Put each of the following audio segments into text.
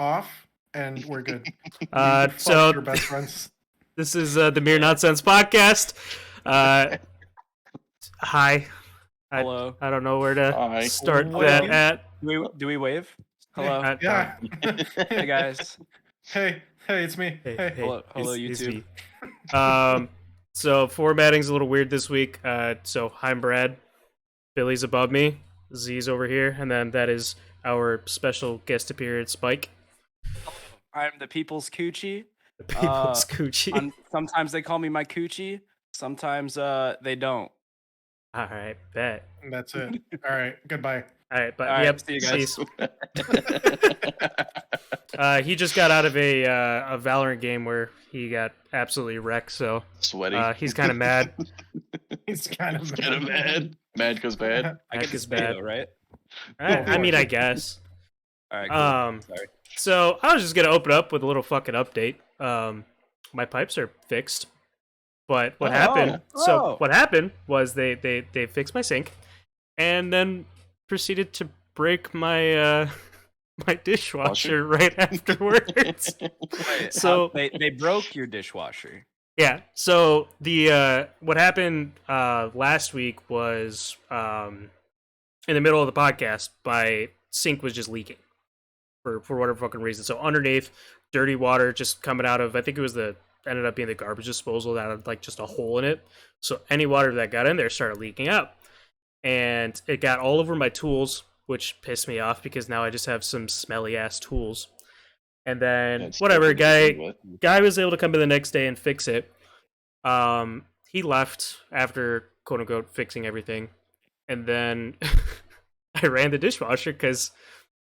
off, and we're good. Fuck So your best friends. this is the Mere Nonsense podcast. Hi. Hello. I don't know where to Hi. start Well- that at. Do we wave? Hello. Yeah. Hey guys. Hey, it's me. Hey. Hello, it's YouTube. me. So formatting's a little weird this week. So I'm Brad. Billy's above me. Z's over here, and then that is our special guest appearance, Spike. I'm the People's Coochie. The people's coochie. Sometimes they call me my Coochie. Sometimes they don't. All right, bet. That's it. All right. Goodbye. All right, but All right, yep. see you guys. peace. He just got out of a Valorant game where he got absolutely wrecked, so Sweaty. he's kind of mad. He's kind of Kind of mad. Mad goes bad. I get is to say bad. though, right? I mean, I guess. All right. Cool. Sorry. So I was just gonna open up with a little fucking update. My pipes are fixed, but what happened? So Oh. what happened was they fixed my sink, and then proceeded to break my my dishwasher right afterwards. Wait, So- they broke your dishwasher. Yeah. So the what happened last week was in the middle of the podcast, my sink was just leaking for whatever fucking reason. So underneath, dirty water just coming out of, I think it was ended up being the garbage disposal that had like just a hole in it. So any water that got in there started leaking out, and it got all over my tools, which pissed me off because now I just have some smelly ass tools. And then That's whatever, definitely guy was able to come in the next day and fix it. He left after quote unquote fixing everything, and then I ran the dishwasher because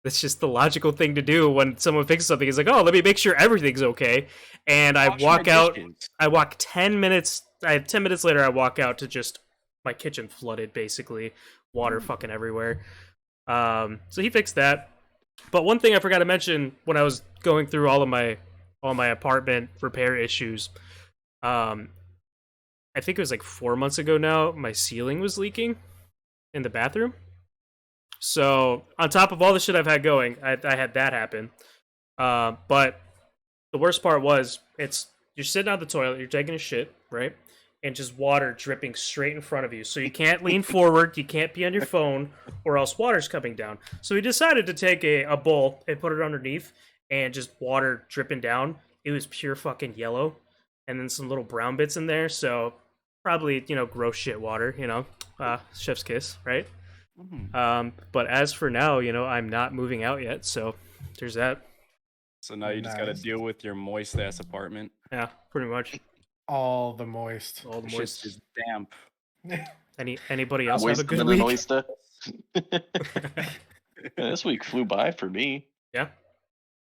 that's just the logical thing to do when someone fixes something. It's like, oh, let me make sure everything's okay. And I Wash walk my out. dishes. I walk 10 minutes. 10 minutes later, I walk out to just my kitchen flooded, basically water fucking everywhere. So he fixed that. But one thing I forgot to mention when I was going through all my apartment repair issues, I think it was like 4 months ago now, my ceiling was leaking in the bathroom. So on top of all the shit I've had going, I had that happen. But the worst part was you're sitting on the toilet, you're taking a shit, right? And just water dripping straight in front of you. So you can't lean forward, you can't be on your phone, or else water's coming down. So we decided to take a bowl and put it underneath, and just water dripping down. It was pure fucking yellow, and then some little brown bits in there. So probably, gross shit water, chef's kiss, right? But as for now, I'm not moving out yet, so there's that. So now you just gotta Nice. deal with your moist ass apartment. Yeah, pretty much. All the moist. All the It's moist. just damp. Anybody else have a Wasted good an week? oyster. Yeah, this week flew by for me. Yeah.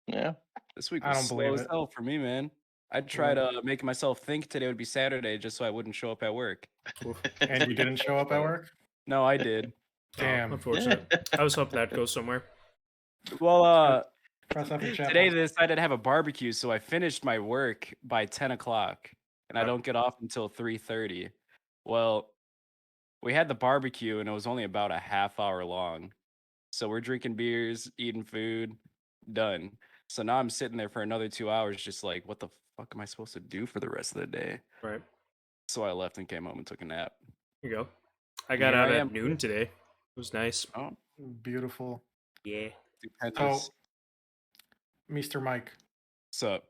Yeah. This week I was don't slow believe as it. hell for me, man. I tried making myself think today would be Saturday just so I wouldn't show up at work. And you didn't show up at work? No, I did. Damn. Unfortunate. I was hoping that'd go somewhere. Well, Press up your chat. today they decided to have a barbecue, so I finished my work by 10 o'clock, and I don't get off until 3:30. Well, we had the barbecue, and it was only about a half hour long. So we're drinking beers, eating food, done. So now I'm sitting there for another 2 hours, just like, what the fuck am I supposed to do for the rest of the day? Right. So I left and came home and took a nap. Here you go. I got Here out I at am. noon today. It was nice. Oh, Beautiful. Yeah. stupendous. Mr. Mike. So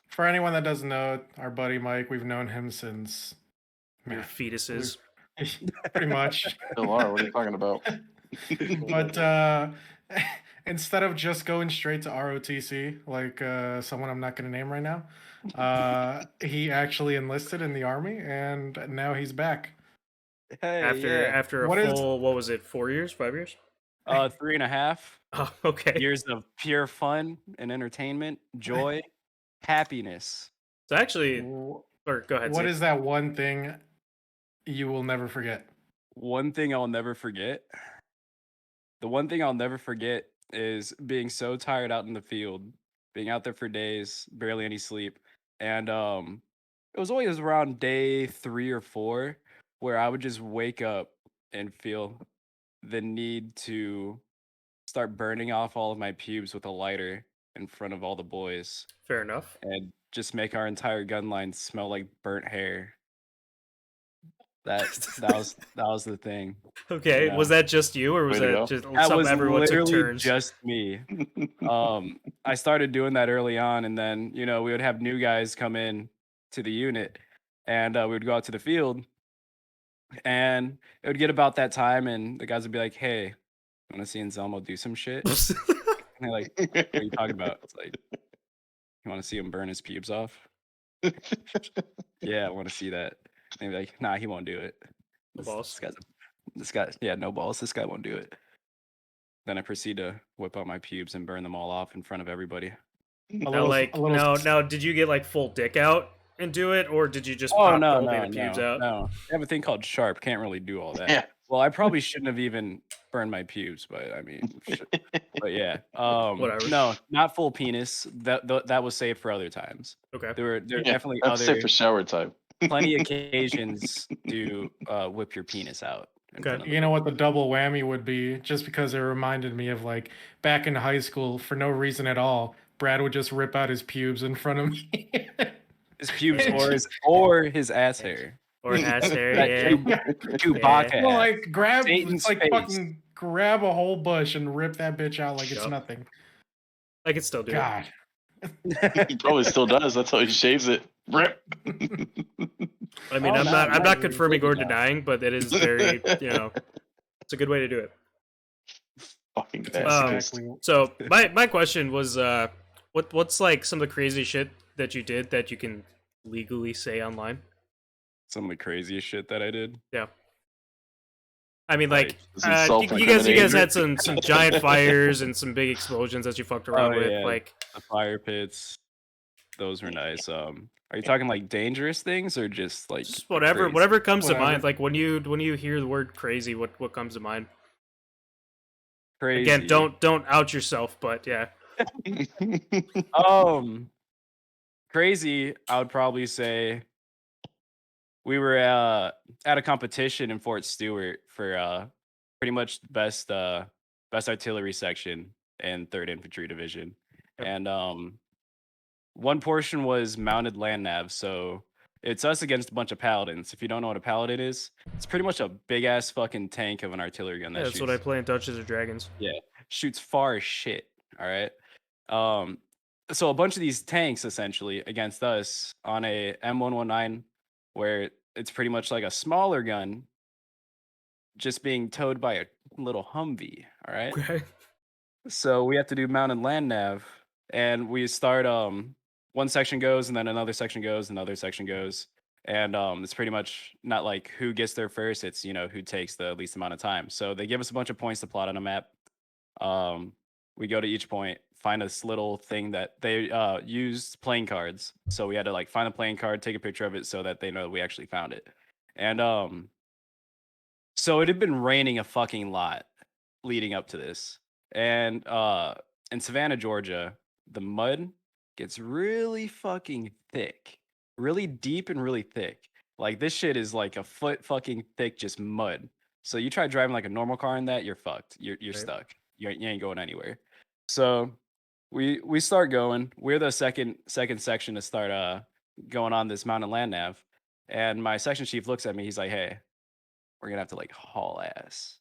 For anyone that doesn't know, our buddy Mike, we've known him since Your fetuses. pretty much. Still are. What are you talking about? But instead of just going straight to ROTC, like someone I'm not going to name right now, he actually enlisted in the army, and now he's back. hey, After What a is- full, what was it, 4 years, 5 years? 3.5 Oh, okay. years of pure fun and entertainment, joy, happiness. So actually, Wh- or go ahead. What Zeke. is that one thing you will never forget? One thing I'll never forget. The one thing I'll never forget is being so tired out in the field, being out there for days, barely any sleep. And it was always around day 3 or 4 where I would just wake up and feel the need to start burning off all of my pubes with a lighter in front of all the boys Fair enough. and just make our entire gun line smell like burnt hair. That was the thing. Okay, Yeah. was that just you, or was Way to that go. just That something was everyone took literally turns? just me. I started doing that early on, and then we would have new guys come in to the unit, and we would go out to the field, and it would get about that time, and the guys would be like, "Hey, want to see Anselmo do some shit?" And they're like, "What are you talking about?" It's like, "You want to see him burn his pubes off?" Yeah, I want to see that. And they'd be like, "Nah, he won't do it. No balls. This guy, yeah, no balls. This guy won't do it." Then I proceed to whip out my pubes and burn them all off in front of everybody. Now, like, now, did you get like full dick out and do it, or did you just Oh pop no, only no, the pubes no, out? no. I have a thing called Sharp. Can't really do all that. Yeah. Well, I probably shouldn't have even burned my pubes, but I mean, but yeah. Whatever. No, not full penis. That was saved for other times. Okay. There are Yeah, definitely that's other safe for shower time. plenty of occasions to whip your penis out. In Okay. front of You know what the double whammy would be? Just because it reminded me of like back in high school for no reason at all. Brad would just rip out his pubes in front of me. his pubes or his ass hair. Or ass hair, That yeah. Chewbacca Well, ass. like grab, Satan's it's like face. fucking grab a whole bush and rip that bitch out like it's Yup. nothing. I could still do it. God, He probably still does. That's how he shaves it. Rip. I mean, Oh, I'm no, not really confirming or good now. denying, but it is very, it's a good way to do it. Fucking that's ass. exactly. So my question was, what's like some of the crazy shit that you did that you can legally say online? Some of the craziest shit that I did. Yeah. I mean, like, Is it you guys had self-incriminating? some giant fires and some big explosions that you fucked around Oh, with. yeah. Like, The fire pits. Those were nice. Are you talking like dangerous things or just like just the whatever crazy? comes to Whatever. mind. Like when you hear the word crazy, what comes to mind? Crazy. Again, don't out yourself, but yeah. Crazy. I would probably say we were at a competition in Fort Stewart for pretty much the best artillery section in 3rd Infantry Division, Yep. and one portion was mounted land nav. So it's us against a bunch of paladins. If you don't know what a paladin is, it's pretty much a big ass fucking tank of an artillery gun that Yeah, that's shoots. what I play in Dungeons and Dragons. Shoots far as shit. All right. So a bunch of these tanks essentially against us on a M119, where it's pretty much like a smaller gun, just being towed by a little Humvee. All right. Okay. So we have to do mounted land nav, and we start one section goes, and then another section goes, another section goes, and it's pretty much not like who gets there first. It's who takes the least amount of time. So they give us a bunch of points to plot on a map. We go to each point, find this little thing that they used playing cards. So we had to like find a playing card, take a picture of it, so that they know we actually found it. And so it had been raining a fucking lot leading up to this. And in Savannah, Georgia, the mud gets really fucking thick, really deep and really thick. Like this shit is like a foot fucking thick, just mud. So you try driving like a normal car in that, you're fucked. You're Right. stuck. You ain't going anywhere. So we start going. We're the second section to start going on this mountain land nav. And my section chief looks at me. He's like, "Hey, we're gonna have to like haul ass."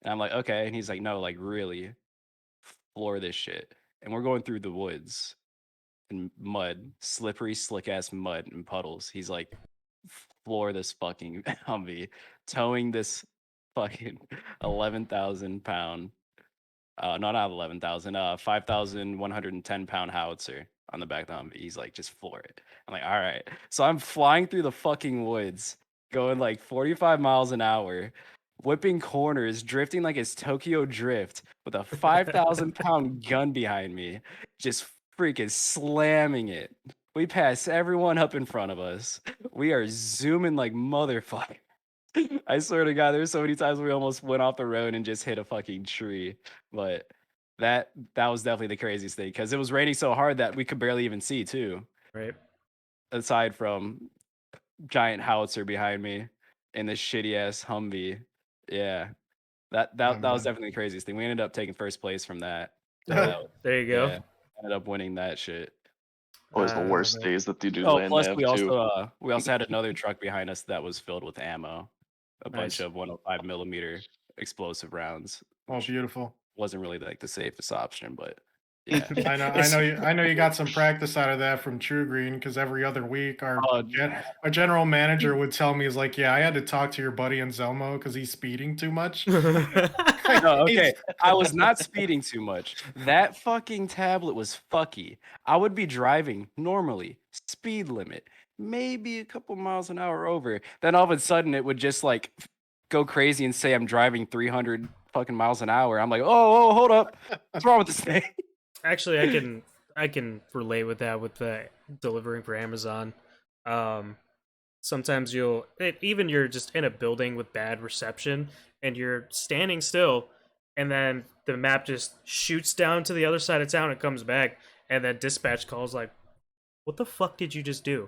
And I'm like, "Okay." And he's like, "No, like really floor this shit." And we're going through the woods and mud, slippery, slick ass mud and puddles. He's like, "Floor this fucking Humvee," towing this fucking 11,000 pound, no, not 11,000, 5,110 pound howitzer on the back of the Humvee. He's like, "Just floor it." I'm like, "All right." So I'm flying through the fucking woods, going like 45 miles an hour, whipping corners, drifting like it's Tokyo Drift with a 5,000 pound gun behind me, just freaking slamming it. We pass everyone up in front of us. We are zooming like motherfucker. I swear to God, there's so many times we almost went off the road and just hit a fucking tree. But that was definitely the craziest thing because it was raining so hard that we could barely even see too. Right. Aside from giant howitzer behind me and this shitty ass Humvee. Yeah. That was man. definitely the craziest thing. We ended up taking first place from that. There you go. Yeah, ended up winning that shit. Always the worst man. days that you do Oh, land plus nav we too. also had another truck behind us that was filled with ammo, a bunch Nice. of 105 millimeter explosive rounds. Oh, which beautiful. wasn't really like the safest option, but yeah. I know you got some practice out of that from True Green because every other week our Oh, our general manager would tell me, he's like, yeah, I had to talk to your buddy in Zelmo because he's speeding too much. No, okay. I was not speeding too much. That fucking tablet was fucky. I would be driving normally, speed limit, maybe a couple miles an hour over. Then all of a sudden it would just like go crazy and say I'm driving 300 fucking miles an hour. I'm like, oh, hold up. What's wrong with this thing? Actually, I can relate with that with the delivering for Amazon. Sometimes even you're just in a building with bad reception and you're standing still, and then the map just shoots down to the other side of town and comes back, and then dispatch calls like, "What the fuck did you just do?"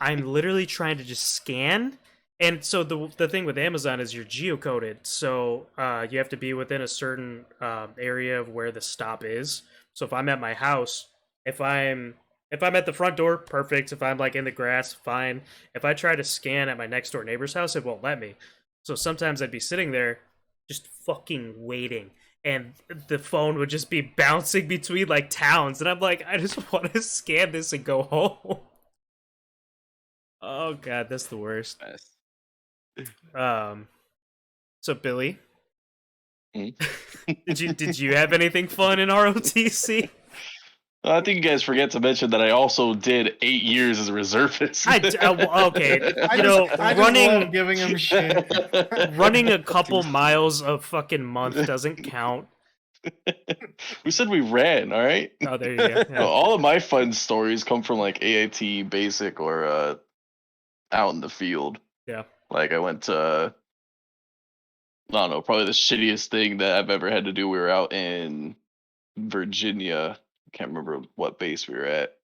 I'm literally trying to just scan. And so the thing with Amazon is you're geocoded, so you have to be within a certain area of where the stop is. So if I'm at my house, if I'm at the front door, perfect. If I'm like in the grass, fine. If I try to scan at my next door neighbor's house, it won't let me. So sometimes I'd be sitting there, just fucking waiting, and the phone would just be bouncing between like towns, and I'm like, I just want to scan this and go home. Oh god, that's the worst. So Billy, did you have anything fun in ROTC? I think you guys forget to mention that I also did 8 years as a reservist. Okay, I you know, just love running giving him shit. running a couple miles a fucking month doesn't count. We said we ran, all right? Oh, there you go. No, Yeah. all of my fun stories come from like AIT basic or out in the field. Yeah. Like I went to I don't know, probably the shittiest thing that I've ever had to do. We were out in Virginia. I can't remember what base we were at.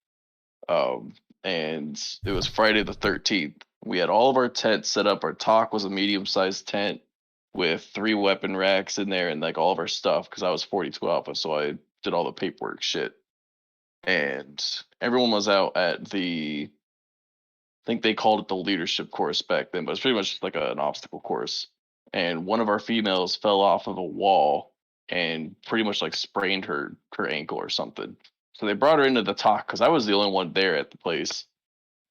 And it was Friday the 13th. We had all of our tents set up. Our talk was a medium-sized tent with 3 weapon racks in there and like all of our stuff because I was 42 Alpha, so I did all the paperwork shit. And everyone was out at I think they called it the leadership course back then, but it's pretty much like an obstacle course. And one of our females fell off of a wall and pretty much like sprained her ankle or something. So they brought her into the talk because I was the only one there at the place.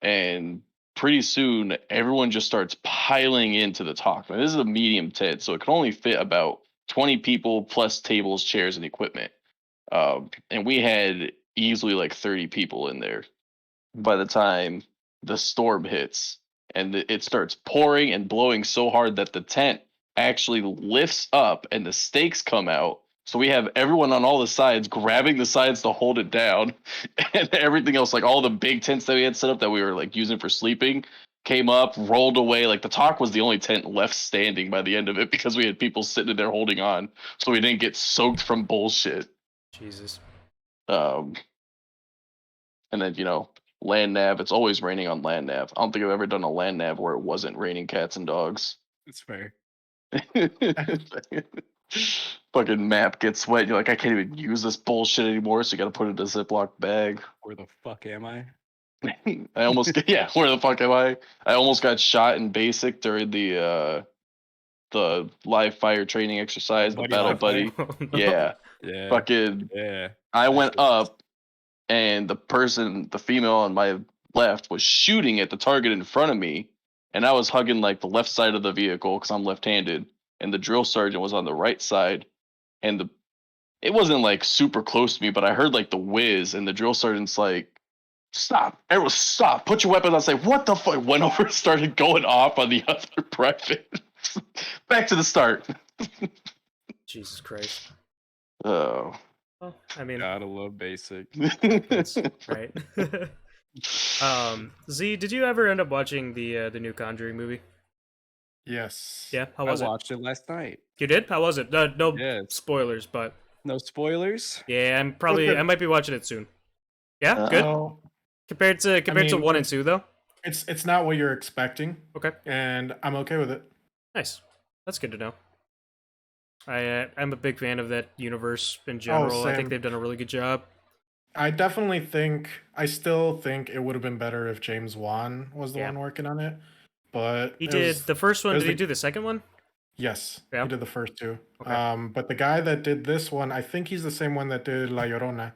And pretty soon, everyone just starts piling into the talk. Now, this is a medium tent, so it can only fit about 20 people plus tables, chairs, and equipment. And we had easily like 30 people in there by the time the storm hits. And it starts pouring and blowing so hard that the tent actually lifts up and the stakes come out. So we have everyone on all the sides grabbing the sides to hold it down, and everything else, like all the big tents that we had set up that we were like using for sleeping, came up, rolled away. Like the talk was the only tent left standing by the end of it because we had people sitting in there holding on, so we didn't get soaked from bullshit. Jesus. And then land nav. It's always raining on land nav. I don't think I've ever done a land nav where it wasn't raining cats and dogs. It's fair. Fucking map gets wet. You're like, I can't even use this bullshit anymore. So you got to put it in a Ziploc bag. Where the fuck am I? I almost where the fuck am I? I almost got shot in basic during the live fire training exercise, the battle live fire? buddy. Oh, no. Yeah, Yeah. fucking. Yeah. I went up, and the female on my left, was shooting at the target in front of me, and I was hugging like the left side of the vehicle because I'm left-handed, and the drill sergeant was on the right side, and it wasn't like super close to me, but I heard like the whiz, and the drill sergeant's like, "Stop! Everyone, stop! Put your weapons on." I was like, "What the fuck?" Went over and started going off on the other private. Back to the start. Jesus Christ. Oh. Well, I mean, Gotta love basic. that's right. Z, did you ever end up watching the new Conjuring movie? Yes. Yeah, how I was it? watched it last night. You did? How was it? No Yes. spoilers, but No spoilers. yeah, good. I might be watching it soon. Yeah, good. Well, Compared to mean, 1 and 2 though. it's not what you're expecting, Okay, and I'm okay with it. nice. That's good to know. I'm a big fan of that universe in general. I think same. they've done a really good job. I still think it would have been better if James Wan was the Yeah. one working on it. But He it did was the first it one. was Did he the do the second one? yes, Yeah. he did the first two. Okay. But the guy that did this one, I think he's the same one that did La Llorona.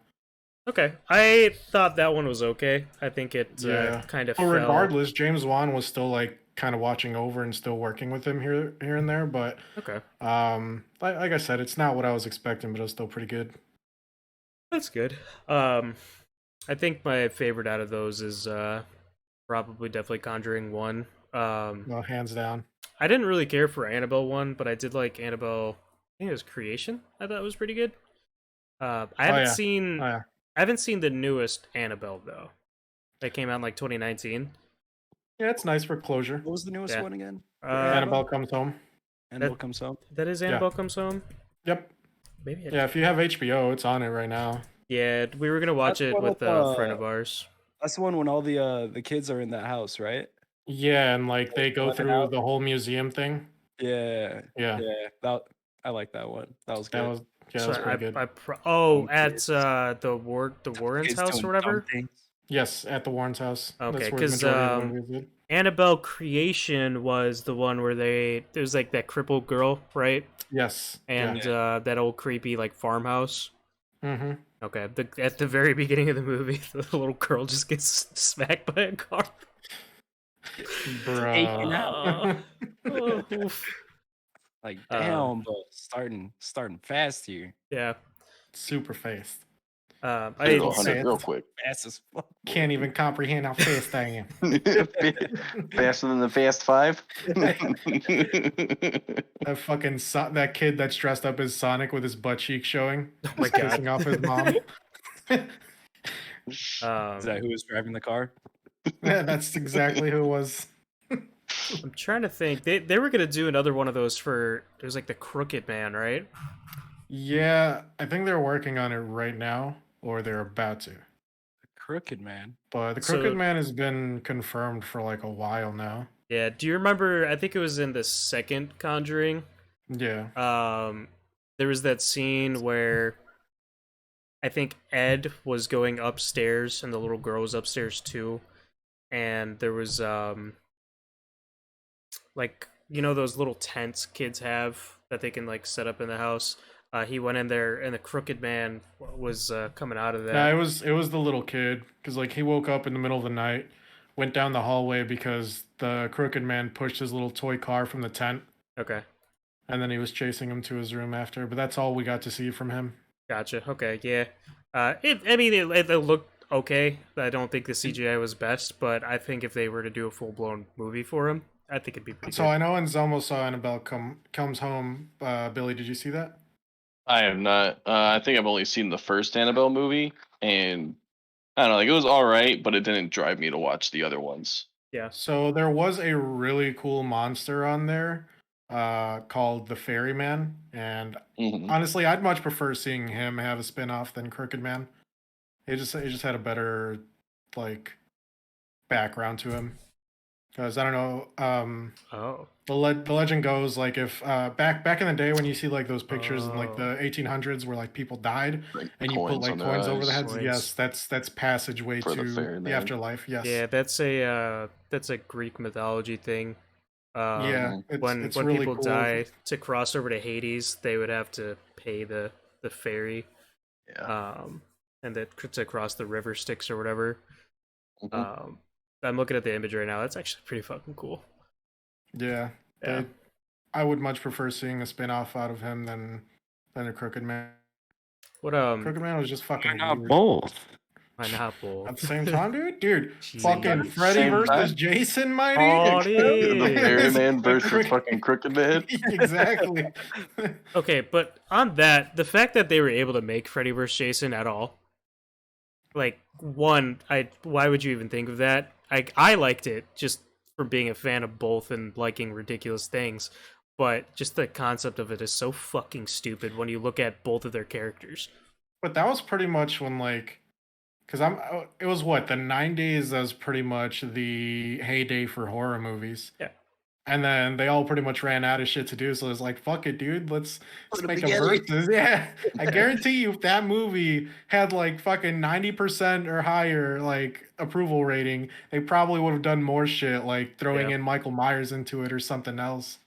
Okay. I thought that one was okay. I think it Yeah. kind of Well, fell. regardless, James Wan was still like kind of watching over and still working with him here and there. But Okay. like I said, it's not what I was expecting, but it was still pretty good. That's good. I think my favorite out of those is probably definitely Conjuring 1. Well, hands down. I didn't really care for Annabelle 1, but I did like Annabelle, I think it was Creation. I thought it was pretty good. I haven't yeah. seen Oh, yeah. I haven't seen the newest Annabelle though. That came out in like 2019. Yeah, it's nice for closure. What was the newest Yeah. one again? For Annabelle Comes Home. Annabelle Comes Home. That is Annabelle Comes Home. Yep. Maybe. Yeah, if you have HBO, it's on it right now. Yeah, we were gonna watch That's it one with of, a friend of ours. That's the one when all the kids are in that house, right? Yeah, and like they go Let it through out. the whole museum thing. Yeah, Yeah, That I like that one. That was that good. was yeah, that So was pretty good. at Kids. the Warren's Kids house or doing whatever. dumb things. Yes, at the Warren's house. Okay, That's where the 'cause, majority of the movie is. Annabelle Creation was the one where there was like that crippled girl, right? Yes. And that old creepy like farmhouse. Mm-hmm. Okay, at the very beginning of the movie, the little girl just gets smacked by a car. Taken out. Oh, oof. Like damn, but starting fast here. Yeah. Super fast. I Go didn't 100 say real it. quick. Fast as fuck. Can't even comprehend how fast I am. Faster than the Fast Five. That fucking that kid that's dressed up as Sonic with his butt cheek showing, Oh my just pissing off his mom. Is that who was driving the car? Yeah, that's exactly who it was. I'm trying to think. They were gonna do another one of those for it was like the Crooked Man, right? Yeah, I think they're working on it right now, or they're about to. The Crooked Man. But the So- Crooked Man has been confirmed for like a while now. Yeah. Do you remember? I think it was in the second Conjuring. Yeah. There was that scene where I think Ed was going upstairs and the little girl was upstairs too, and there was like those little tents kids have that they can like set up in the house. He went in there and the Crooked Man was coming out of that. Yeah, it was the little kid because like he woke up in the middle of the night, went down the hallway because the Crooked Man pushed his little toy car from the tent, Okay, and then he was chasing him to his room after. But that's all we got to see from him. gotcha. Okay, yeah. It looked okay. I don't think the CGI was best, but I think if they were to do a full blown movie for him, I think it'd be pretty So good. I know Anselmo saw Annabelle comes home. Billy, did you see that? I have not. I think I've only seen the first Annabelle movie, and I don't know. Like it was all right, but it didn't drive me to watch the other ones. Yeah. So there was a really cool monster on there, called the Ferryman, and Mhm. honestly, I'd much prefer seeing him have a spin-off than Crooked Man. He just had a better like background to him. Because I don't know, Oh. the legend goes like if back in the day when you see like those pictures in like the 1800s where like people died Like and you put like on their coins over the eyes. heads, Coins. yes, that's passageway For the to ferryman. the afterlife. Yes. Yeah, that's a Greek mythology thing. Yeah, When it's really people cool. die to cross over to Hades, they would have to pay the ferry, Yeah. and that to cross the river Styx or whatever. Mhm. I'm looking at the image right now. That's actually pretty fucking cool. Yeah, Yeah. I would much prefer seeing a spin-off out of him than a Crooked Man. What Crooked Man was just fucking weird. both? Why not, bull? At the same time, dude, Jeez. fucking Freddy Same versus time? Jason, my Oh, dude. dude. The Ferryman The versus fucking Crooked Man. Exactly. Okay, but on that, the fact that they were able to make Freddy vs. Jason at all, like, why would you even think of that? I liked it just for being a fan of both and liking ridiculous things, but just the concept of it is so fucking stupid when you look at both of their characters. But that was pretty much when like, because it was what the '90s. That was pretty much the heyday for horror movies. Yeah. And then they all pretty much ran out of shit to do, so it's like, fuck it, dude. Let's Put 'em make together. a versus. Yeah, I guarantee you, if that movie had like fucking 90% or higher like approval rating, they probably would have done more shit, like throwing Yeah. in Michael Myers into it or something else.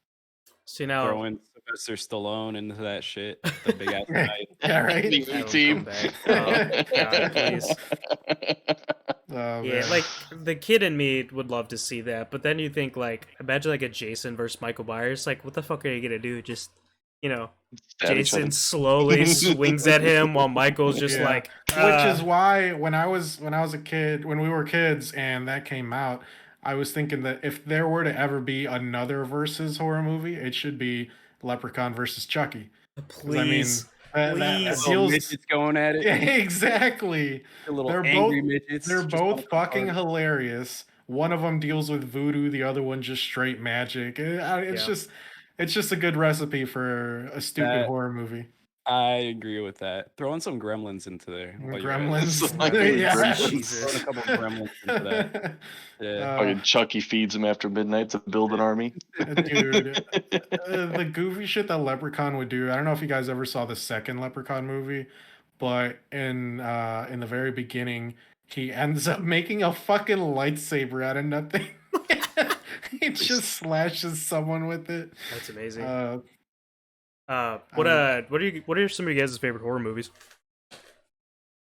See now, Throwing Sylvester Stallone into that shit. The big ass Yeah, guy. yeah, right. Big I don't team. come back. Oh, God, please. Oh, Yeah, man. like the kid in me would love to see that, but then you think like, imagine like a Jason versus Michael Myers. Like, what the fuck are you gonna do? Just, you know, Stab each other. Jason slowly swings at him while Michael's just Yeah. like, Which is why when I was a kid, when we were kids and that came out, I was thinking that if there were to ever be another versus horror movie, it should be Leprechaun versus Chucky. 'Cause, I mean, please, that please. Little deals. midgets going at it. Yeah, exactly. The little They're angry both- midgets. They're just both wanna come fucking hard. hilarious. One of them deals with voodoo, the other one just straight magic. It's Yeah. it's just a good recipe for a stupid That- horror movie. I agree with that. Throwing some gremlins into there. while you're at it. Gremlins. Fucking Yeah. Gremlins. Jesus. Throwing a couple gremlins into that. Yeah. Fucking Chucky feeds him after midnight to build an army. Dude, the goofy shit that Leprechaun would do. I don't know if you guys ever saw the second Leprechaun movie, but in the very beginning, he ends up making a fucking lightsaber out of nothing. He just slashes someone with it. That's amazing. What What are some of you guys' favorite horror movies?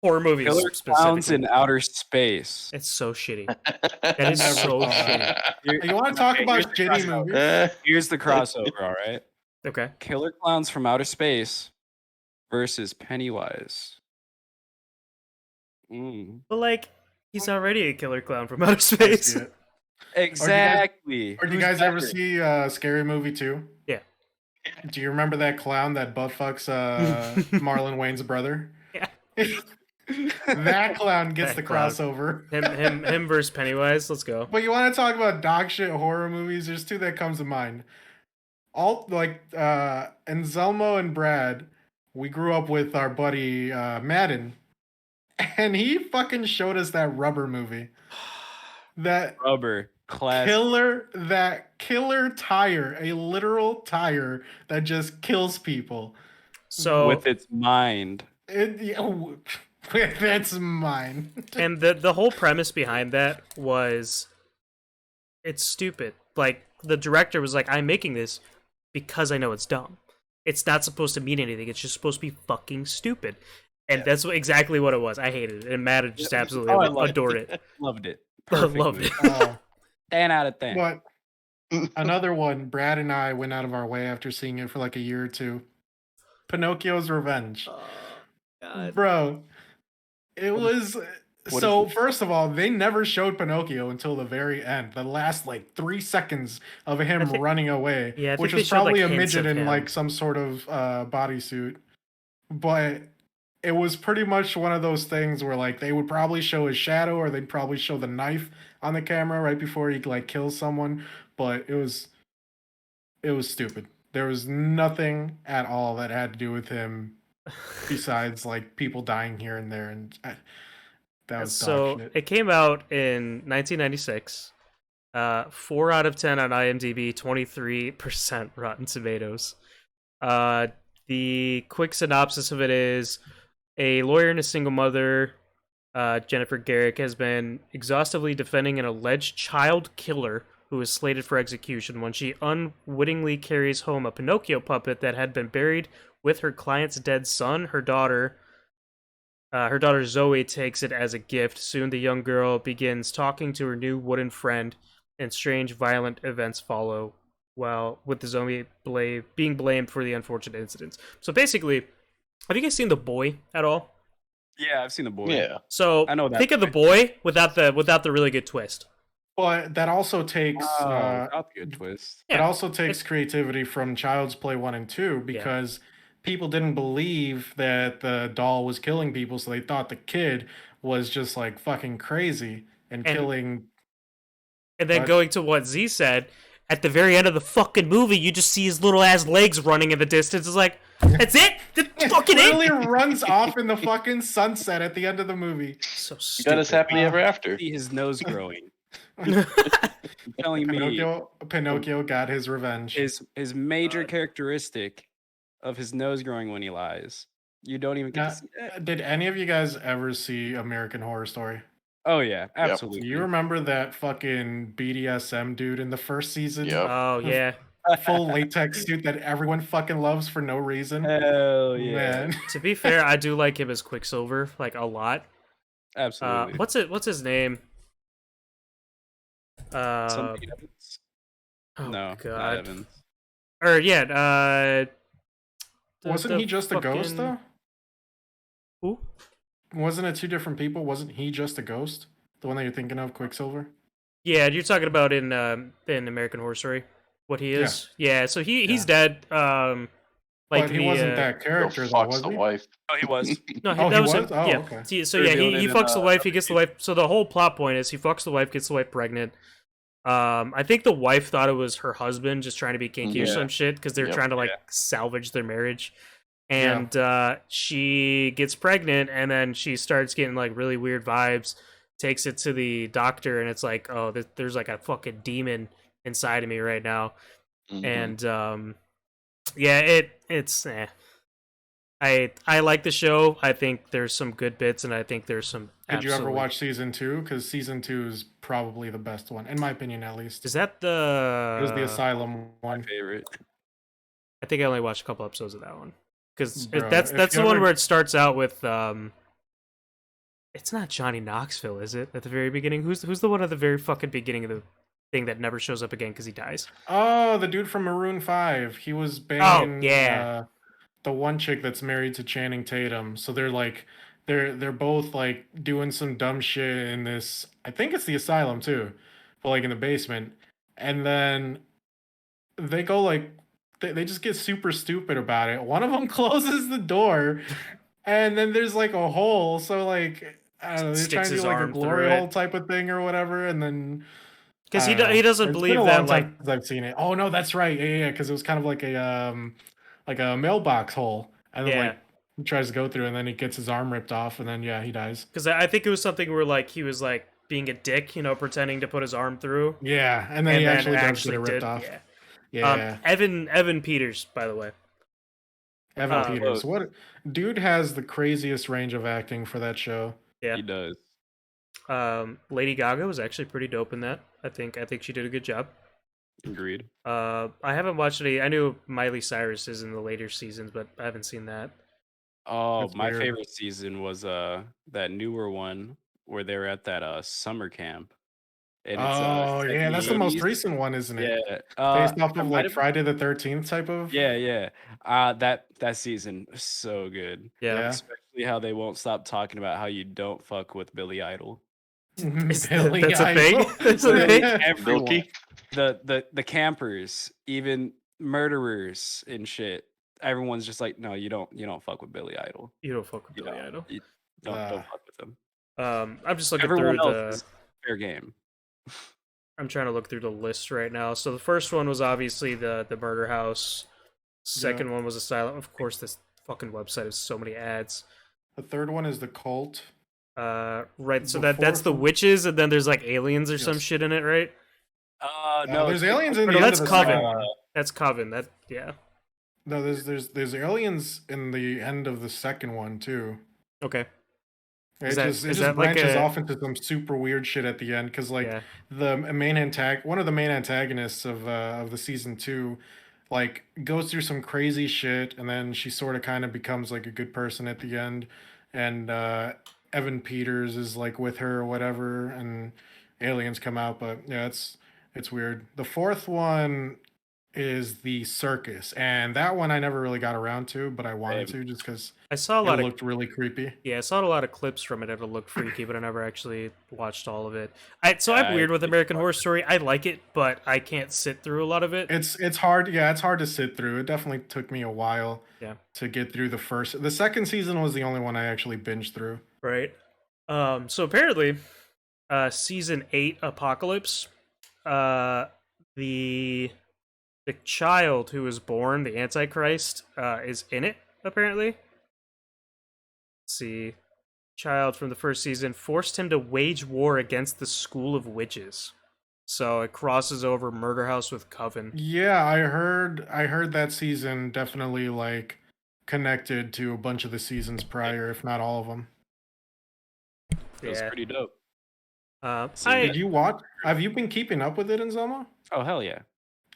Horror movies Killer Clowns specifically. in Outer Space. It's so shitty. That is so shitty. You want to talk Okay, about here's the shitty crossover. movies? Here's the crossover, all right? Okay. Killer Clowns from Outer Space versus Pennywise. But like, he's already a killer clown from outer I space. see it. Exactly. Or do you Who's guys ever better? see Scary Movie 2? Yeah. Do you remember that clown that butt fucks Marlon Wayne's brother? Yeah. That clown gets the That clown. crossover. Him versus Pennywise. Let's go. But you want to talk about dog shit horror movies? There's two that comes to mind. All like Anselmo and Brad, we grew up with our buddy Madden, and he fucking showed us that Rubber movie. That Rubber. Classic. killer tire, a literal tire that just kills people. So With its mind. That's mine. and the whole premise behind that was it's stupid. Like the director was like, I'm making this because I know it's dumb. It's not supposed to mean anything. It's just supposed to be fucking stupid. And that's exactly what it was. I hated it. And Matt just absolutely Oh, I loved adored it. Loved it. I Perfect loved movie. it. 10 out of 10. But another one, Brad and I went out of our way after seeing it for like a year or two. Pinocchio's Revenge. Bro, it was What so is it? first of all, they never showed Pinocchio until the very end. The last like 3 seconds of him running away, Yeah, I think which they was showed, like, probably a hints midget of in him. like some sort of bodysuit. But it was pretty much one of those things where like they would probably show his shadow or they'd probably show the knife on the camera right before he like kills someone, but it was stupid. There was nothing at all that had to do with him besides like people dying here and there, and that was So dog shit. it came out in 1996. 4 out of 10 on IMDb, 23% Rotten Tomatoes. The quick synopsis of it is a lawyer and a single mother, Jennifer Garrick, has been exhaustively defending an alleged child killer who is slated for execution when she unwittingly carries home a Pinocchio puppet that had been buried with her client's dead son. Her daughter Zoe takes it as a gift. Soon the young girl begins talking to her new wooden friend, and strange violent events follow, while with the zombie being blamed for the unfortunate incidents. So basically, have you guys seen The Boy at all? Yeah, I've seen The Boy. Yeah. So I know that think of The Boy without the really good twist. But that also takes Oh, that's a good twist. it Yeah, also takes creativity from Child's Play 1 and 2 because people didn't believe that the doll was killing people, so they thought the kid was just like fucking crazy and killing. And then What? going to what Z said, at the very end of the fucking movie, you just see his little ass legs running in the distance. It's like, that's it? That's fucking Literally it? runs off in the fucking sunset at the end of the movie. So You got us stupid. happily ever after. See his nose growing. You're telling me Pinocchio got his revenge. his major characteristic of his nose growing when he lies. You don't even get Now, to see that. did any of you guys ever see American Horror Story? Oh yeah, absolutely. Do you remember that fucking BDSM dude in the first season? Yep. Oh yeah. Full latex suit that everyone fucking loves for no reason. Hell yeah, Man. To be fair, I do like him as Quicksilver, like a lot. absolutely. What's his name? Somebody Evans? Oh No, not god. Evans. Or yeah, Wasn't he just a ghost though? Who? Wasn't it two different people? Wasn't he just a ghost? The one that you're thinking of, Quicksilver? Yeah, you're talking about in American Horror Story. What he Yeah. is? Yeah, so he's Yeah. dead. Like But he wasn't that Go character though, fucks was the he? wife. Oh, he was. No, Oh, that he was him. was? Oh, yeah. okay. So yeah, Revealed he it in, fucks the wife. He episode gets the 8. wife. So the whole plot point is he fucks the wife, gets the wife pregnant. I think the wife thought it was her husband just trying to be kinky or Yeah. some shit because they're Yep. trying to like Yeah. salvage their marriage. And she gets pregnant, and then she starts getting like really weird vibes. Takes it to the doctor, and it's like, oh, there's like a fucking demon inside of me right now. Mhm. And yeah, it's I like the show. I think there's some good bits, and I think there's some. Did you ever absolutely- watch season 2? Because season 2 is probably the best one, in my opinion at least. Is that the? It was the Asylum My one. favorite. I think I only watched a couple episodes of that one because Bruh, that's if the you one ever- where it starts out with It's not Johnny Knoxville, is it? At the very beginning, who's the one at the very fucking beginning of the thing that never shows up again because he dies? Oh, the dude from Maroon 5. He was banging yeah. the one chick that's married to Channing Tatum. So they're like they're both like doing some dumb shit in this, I think it's the asylum too. But like in the basement. And then they go like they just get super stupid about it. One of them closes the door and then there's like a hole. So like I don't know, they're Sticks trying to his do like a arm through glory it. hole type of thing or whatever, and then Because I don't know. he doesn't It's believe been a that long like time since I've seen it. Oh no, that's right. Yeah, because it was kind of like a mailbox hole, and then Yeah. like he tries to go through, and then he gets his arm ripped off, and then yeah, he dies. because I think it was something where like he was like being a dick, pretending to put his arm through. Yeah, and then he and actually then does get it ripped did, off. Yeah. Yeah, Evan Peters, by the way. Evan Peters. Whoa. What dude has the craziest range of acting for that show? Yeah. He does. Lady Gaga was actually pretty dope in that. I think she did a good job. Agreed. I haven't watched any. I knew Miley Cyrus is in the later seasons, but I haven't seen that. Oh, That's my weird. favorite season was that newer one where they were at that summer camp. And Oh set in yeah, that's the most 80s. recent one, isn't it? Yeah. Based off I of might like have- Friday the 13th type of. Yeah. That season was so good. Yeah. Yeah. Especially how they won't stop talking about how you don't fuck with Billy Idol. Billy That's a thing? Idol. That's a thing? Everyone. Bilky? The campers, even murderers and shit. Everyone's just like, no, you don't fuck with Billy Idol. You don't fuck with You Billy don't. Idol. You don't fuck with them. I'm just looking Everyone through else is fair game. I'm trying to look through the list right now. So the first one was obviously the murder house. Second one was Asylum. Of course, this fucking website has so many ads. The third one is the cult. Right. So The that's the fourth one- witches, and then there's like aliens or some Yes. shit in it, right? No, there's it's- aliens in No, the end that's of the Coven. second one. That's Coven. That yeah. No, there's aliens in the end of the second one too. Okay. It Is that- just, it is just that like branches a- off into some super weird shit at the end because like Yeah. one of the main antagonists of the season 2 like goes through some crazy shit and then she sort of kind of becomes like a good person at the end, and Evan Peters is like with her or whatever, and aliens come out. But yeah, it's weird. The fourth one is the circus, and that one I never really got around to, but I wanted to just because I saw a it lot of looked really creepy. I saw a lot of clips from it. It looked freaky, but I never actually watched all of it. I'm I weird with think American it's Horror Story. I like it, but I can't sit through a lot of it. It's hard. Yeah, it's hard to sit through. It definitely took me a while. Yeah. To get through the second season was the only one I actually binged through. Right. So apparently, season 8 Apocalypse, the child who was born, the Antichrist, is in it. Apparently. Let's see. child from the first season forced him to wage war against the School of Witches. So it crosses over Murder House with Coven. Yeah, I heard that season definitely like connected to a bunch of the seasons prior, if not all of them. It was Yeah. pretty dope. Did you watch? Have you been keeping up with it in Zoma? Oh hell yeah!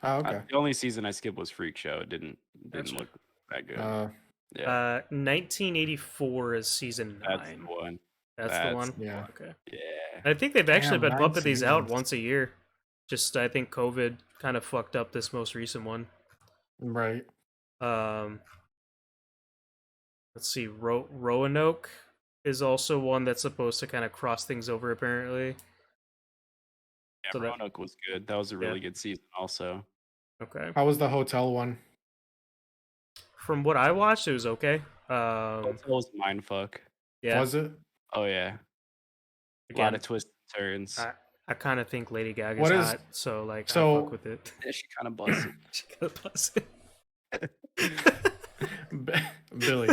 Oh, okay. The only season I skipped was Freak Show. It didn't Gotcha. look that good. Yeah. 1984 is season 9. That's the one. That's the that's one. yeah. Okay. Yeah. I think they've actually Damn, been 9 bumping these out seasons. once a year. Just I think COVID kind of fucked up this most recent one. Right. Let's see, Roanoke is also one that's supposed to kind of cross things over apparently. Yeah, So that- Roanoke was good. That was a really Yeah. good season also. Okay. How was the hotel one? From what I watched, it was okay. Hotel was mindfuck. Yeah. Was it? Oh yeah. A lot Again, of twists and turns. I kind of think Lady Gaga's What is- hot, so like I so- fuck with it. Yeah, she kind of busted. She got busted. Billy,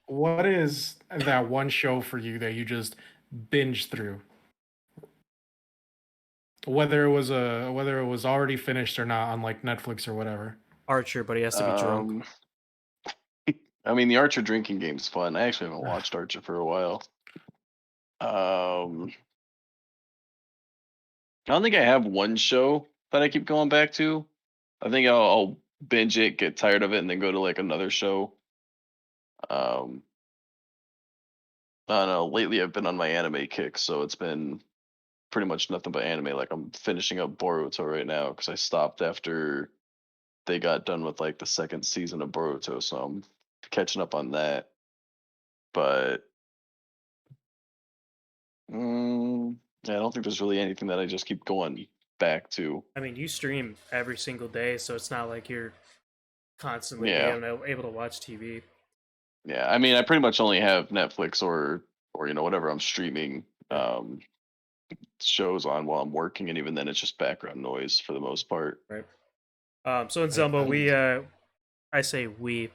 what is that one show for you that you just binge through? Whether it was already finished or not on like Netflix or whatever. Archer, but he has to be drunk. I mean, the Archer drinking game's fun. I actually haven't watched Archer for a while. I don't think I have one show that I keep going back to. I think I'll binge it, get tired of it, and then go to like another show. I don't know. Lately, I've been on my anime kick, so it's been pretty much nothing but anime. Like I'm finishing up Boruto right now because I stopped after they got done with like the second season of Boruto, so I'm catching up on that. But yeah, I don't think there's really anything that I just keep going back to. I mean, you stream every single day, so it's not like you're constantly Yeah. able to watch TV. Yeah, I mean, I pretty much only have Netflix or whatever I'm streaming shows on while I'm working, and even then, it's just background noise for the most part. Right. So in Zumba, we I say we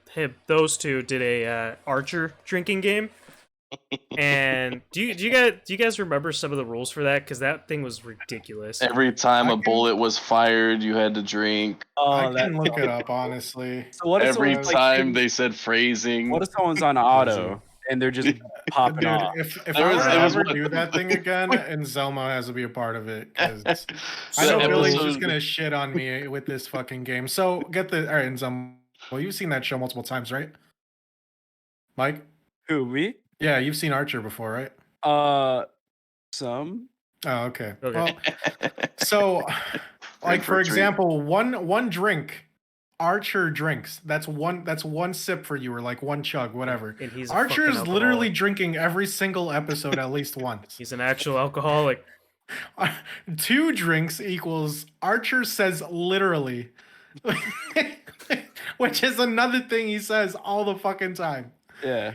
those two did a Archer drinking game. And do you guys remember some of the rules for that? Because that thing was ridiculous. Every time I a can- bullet was fired, you had to drink. I can look it up, honestly. So what if Every someone's, like, time shooting- they said phrasing. What if someone's on auto and they're just popping Dude, off? if There I was- were to there was ever one- do that thing again, and Zelma has to be a part of it, because I The know Billy's episode- just gonna shit on me with this fucking game. So all right, and Zelma, well, you've seen that show multiple times, right? Mike? Who, me? Yeah, you've seen Archer before, right? Some. Oh, okay. Okay. Well, so, like for for a treat. example, one drink, Archer drinks. That's one sip for you, or like one chug, whatever. And he's a Archer fucking is literally alcoholic. drinking every single episode at least once. He's an actual alcoholic. 2 drinks equals Archer says literally, which is another thing he says all the fucking time. Yeah.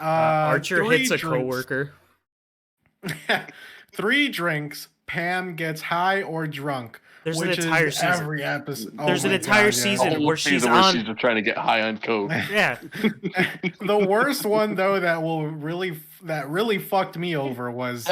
Archer 3 hits a drinks. coworker. 3 drinks, Pam gets high or drunk. There's an which entire is season. Every episode. Oh There's an my entire God, yeah. season. A whole where she's season on- she's just trying to get high on coke. Yeah. The worst one though that really fucked me over was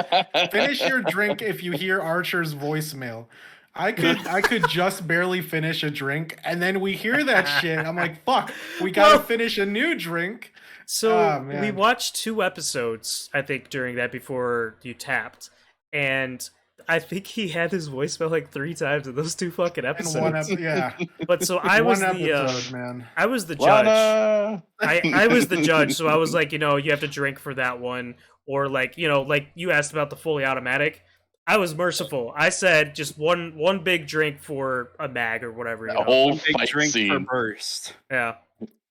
finish your drink if you hear Archer's voicemail. I could just barely finish a drink, and then we hear that shit. I'm like, fuck, we gotta Well- finish a new drink. So Oh, we man. watched 2 episodes, I think, during that before you tapped, and I think he had his voicemail like 3 times in those 2 fucking In episodes. one yeah. But so I was one the episode, man. I was the judge. Lana! I was the judge, so I was like, you have to drink for that one, or like like you asked about the fully automatic. I was merciful. I said just one big drink for a mag or whatever. A whole Big fight drink for scene. burst. Yeah.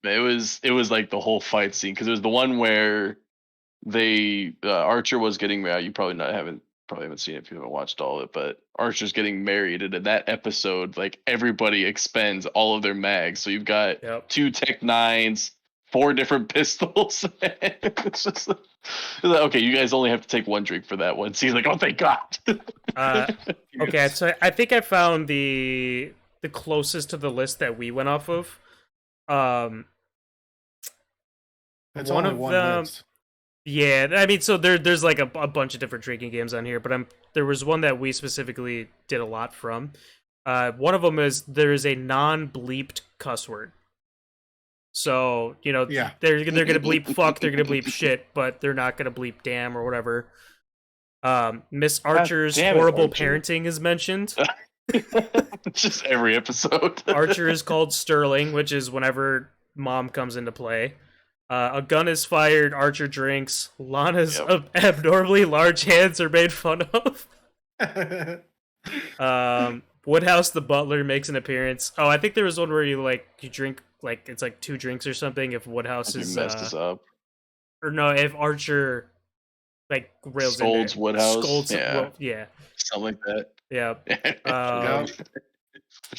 It was like the whole fight scene because it was the one where they Archer was getting married. You probably haven't seen it if you haven't watched all of it, but Archer's getting married, and in that episode, like everybody expends all of their mags. So you've got Yep. 2 Tech 9s, 4 different pistols. It's just like, okay, you guys only have to take 1 drink for that one. So he's like, oh, thank God. Okay, so I think I found the closest to the list that we went off of. It's One only of one them- list. Yeah, I mean, so there's like a bunch of different drinking games on here, but there was one that we specifically did a lot from. One of them is there is a non-bleeped cuss word. So Yeah. they're gonna bleep fuck, they're gonna bleep shit, but they're not gonna bleep damn or whatever. Miss Archer's damn it, horrible Archer. parenting is mentioned. Just every episode. Archer is called Sterling, which is whenever mom comes into play. A gun is fired. Archer drinks. Lana's abnormally large hands are made fun of. Woodhouse the butler makes an appearance. Oh, I think there was one where you drink like it's like 2 drinks or something if Woodhouse You is messed us up. or no, if Archer like rails Scolds into Woodhouse. Scolds, Yeah. Yeah. Something like Yeah. that.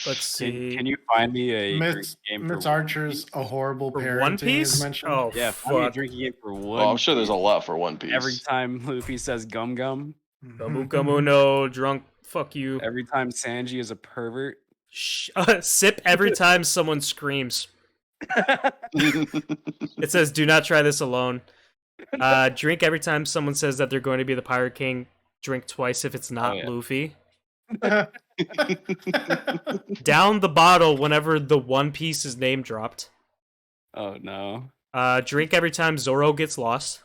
Let's see. Can you find me a drinking game for Mitz One Archer's Piece? a horrible For parenting One Piece? is mentioned. Oh, Yeah, find me a fuck. drinking game for One. Oh, I'm sure there's a Piece. lot for One Piece. Every time Luffy says gum gum, Gamu Gamu no, drunk, fuck you. every time Sanji is a pervert. Sip every time someone screams. It says, "Do not try this alone." Drink every time someone says that they're going to be the Pirate King. Drink twice if it's not yeah. Luffy. Down the bottle whenever the One Piece is name dropped. Oh no. Drink every time Zoro gets lost.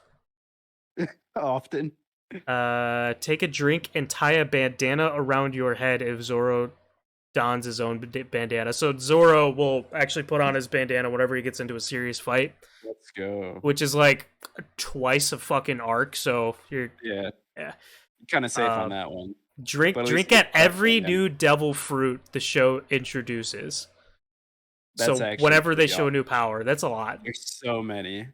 Often. Take a drink and tie a bandana around your head if Zoro dons his own bandana. So Zoro will actually put on his bandana whenever he gets into a serious fight, Let's go. which is like twice a fucking arc. So you're Yeah. Yeah. Kind of safe Um, on that one. drink But at drink least at it's not every bandana. new devil fruit the show introduces. That's So actually whenever they pretty show a awesome. new power, that's a lot. There's so many.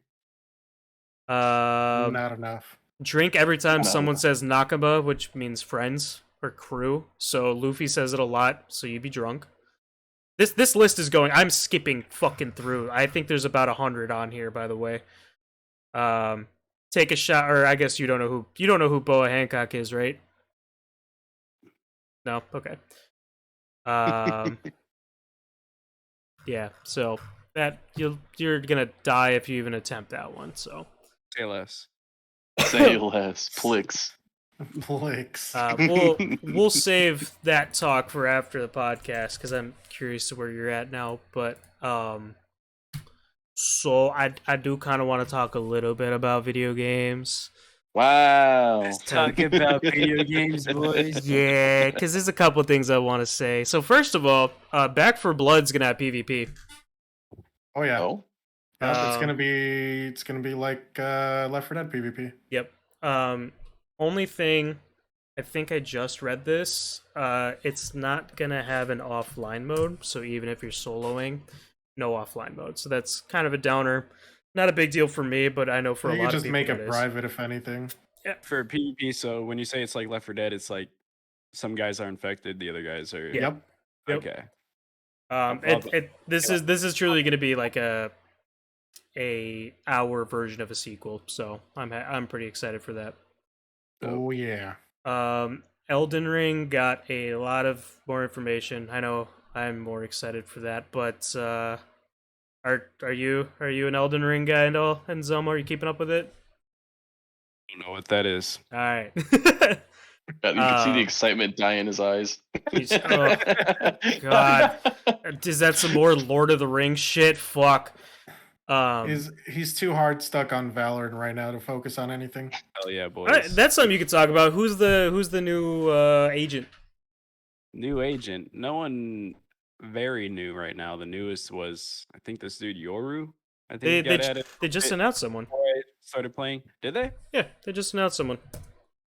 Not enough. Drink every time No. someone says Nakaba, which means friends or crew. So Luffy says it a lot, so you'd be drunk. This list is going. I'm skipping fucking through. I think there's about 100 on here, by the way. Take a shot, or I guess you don't know who Boa Hancock is, right? No, okay. Yeah. So that you're gonna die if you even attempt that one. So. Say less. Say less, Plix. Plix. We'll save that talk for after the podcast because I'm curious to where you're at now. But so I do kind of want to talk a little bit about video games. Wow. Let's talk about video games, boys. Yeah, because there's a couple things I want to say. So first of all, Back 4 Blood's gonna have PvP. Oh yeah. Oh, Yep, Um, it's gonna be like Left 4 Dead PvP. Yep. Only thing, I think I just read this. It's not gonna have an offline mode, so even if you're soloing, no offline mode. So that's kind of a downer. Not a big deal for me, but I know for a You lot could of just people make it it is. private if anything. For PvP, so when you say it's like Left 4 Dead, it's like some guys are infected, the other guys are. Yeah. Yep. Yep. Okay. This is truly going to be like a hour version of a sequel, so I'm pretty excited for that. Oh yeah. Elden Ring got a lot of more information. I know I'm more excited for that, but are you an Elden Ring guy and all? And Zoma, are you keeping up with it? I don't know what that is. All right. you can see the Um, excitement die in his eyes. oh, God. Is that some more Lord of the Rings shit? Fuck. He's too hard stuck on Valorant right now to focus on anything. Hell yeah, boys. Alright, that's something you could talk about. Who's the new agent? New agent. No one very new right now. The newest was, I think, this dude Yoru. I think he got added They just bit announced someone. before I started playing. Did they? Yeah, they just announced someone.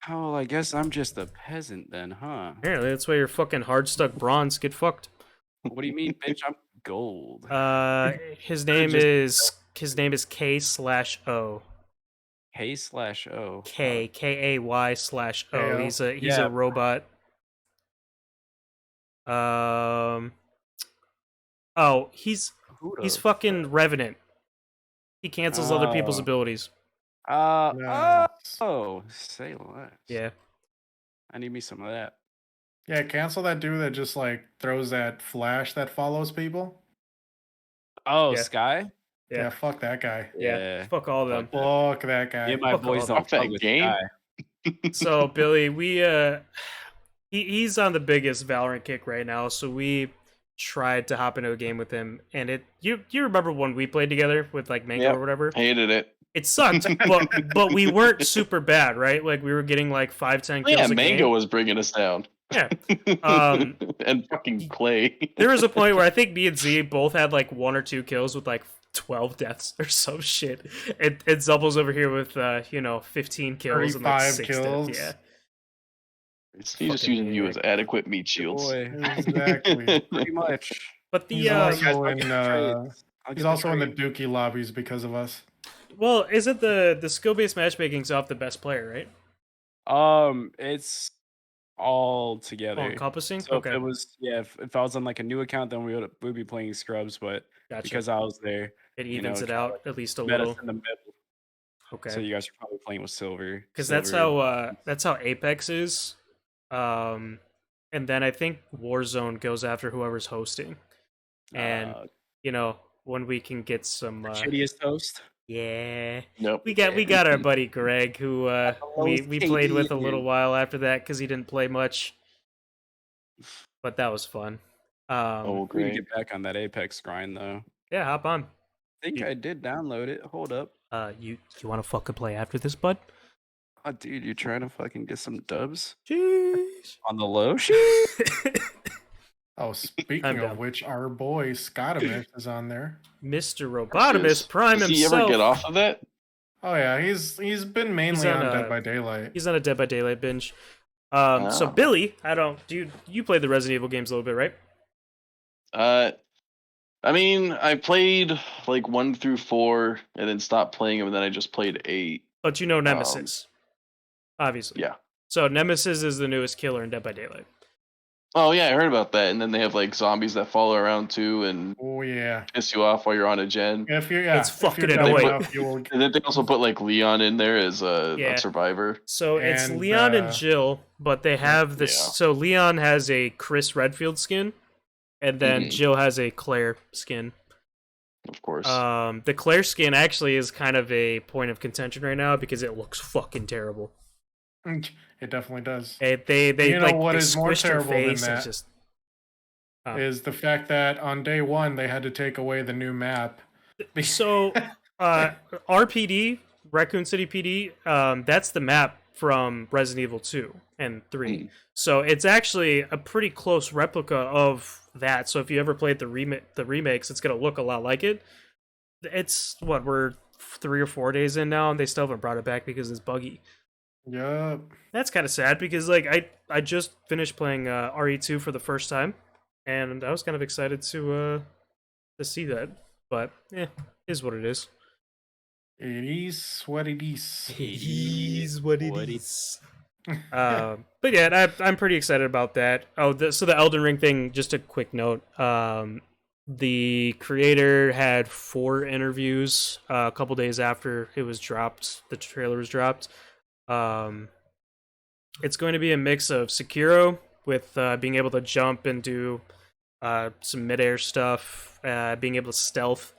Oh, I guess I'm just a peasant then, huh? Apparently, that's why you're fucking hard stuck bronze. Get fucked. What do you mean, bitch? I'm gold. His name just- is K/O. K/O. Kay/O. KO. He's a Yeah. robot. Oh, he's Who the fucking Revenant. He cancels other people's Oh. abilities. Nice. Oh, say less. Yeah. I need me some of that. Yeah, cancel that dude that just like throws that flash that follows people. Oh, Yeah. Sky? Yeah, fuck that guy. Yeah. Fuck all of them. Fuck that guy. Me and my Fuck boys all don't that fuck with game. guy. So Billy, we he's on the biggest Valorant kick right now, so we tried to hop into a game with him, and you remember when we played together with like Mango Yep. or whatever? Hated it. It sucked, but we weren't super bad, right? Like we were getting like 5-10 kills Yeah, a Mango game. was bringing us down. Yeah. And fucking Clay. There was a point where I think me and Z both had like 1 or 2 kills with like 12 deaths or some shit. And Zubble's over here with 15 kills and like 35 6 kills. deaths. Yeah. He's just Fucking using you as maniac. adequate meat shields. Boy, Exactly. pretty much. But the He's also in. Trades. I'll He's get also in the trade. Dookie lobbies because of us. well, isn't the skill-based matchmaking's off the best player, right? It's all together. All encompassing? So Okay. if it was, if I was on like a new account, then we'd be playing scrubs. But Gotcha. because I was there, It you evens know, it kinda out like at least a met us little. in the middle. Okay. So you guys are probably playing with silver. Because that's Silver. how Apex is. And then I think Warzone goes after whoever's hosting. And when we can get some shittiest host. yeah. Nope. We got our buddy Greg who we lowest played with a KD. little while after that because he didn't play much. But that was fun. Oh, We need to great. get back on that Apex grind though. Yeah, hop on. I think You- I did download it. Hold up. You wanna fucking play after this, bud? Oh, dude, you trying to fucking get some dubs Jeez. on the low? Oh, speaking I'm of down. which, our boy Scotimus is on there. Mr. Robotimus Prime Does he himself. ever get off of that? Oh yeah, he's been mainly on, on Dead by Daylight. He's on a Dead by Daylight binge. So Oh. Billy, you played the Resident Evil games a little bit, right? I mean, I played like 1 through 4 and then stopped playing them, and then I just played 8. But you know Nemesis, obviously. Yeah. So Nemesis is the newest killer in Dead by Daylight. Oh yeah, I heard about that. And then they have like zombies that follow around too and Oh yeah. piss you off while you're on a gen. It's It's fucking dumb annoying. enough, you will- And then they also put like Leon in there as Yeah. a survivor. So it's And, Leon and Jill, but they have this. Yeah. So Leon has a Chris Redfield skin, and then Mhm. Jill has a Claire skin. Of course. The Claire skin actually is kind of a point of contention right now because it looks fucking terrible. It definitely does. They You know like what they is more squished her terrible than face and that? just Is the fact that on day 1 they had to take away the new map. so RPD Raccoon City PD. That's the map from Resident Evil 2 and 3. Mm. So it's actually a pretty close replica of that. So if you ever played the remakes, it's gonna look a lot like it. It's what we're 3 or 4 days in now, and they still haven't brought it back because it's buggy. Yup. That's kind of sad because like I just finished playing RE2 for the first time, and I was kind of excited to see that. But is what it is. It is what it is. Is what What it is. But yeah, I'm pretty excited about that. Oh, so the Elden Ring thing. Just a quick note. The creator had 4 interviews a couple days after it was dropped. The trailer was dropped. It's going to be a mix of Sekiro with being able to jump and do some midair stuff, being able to stealth,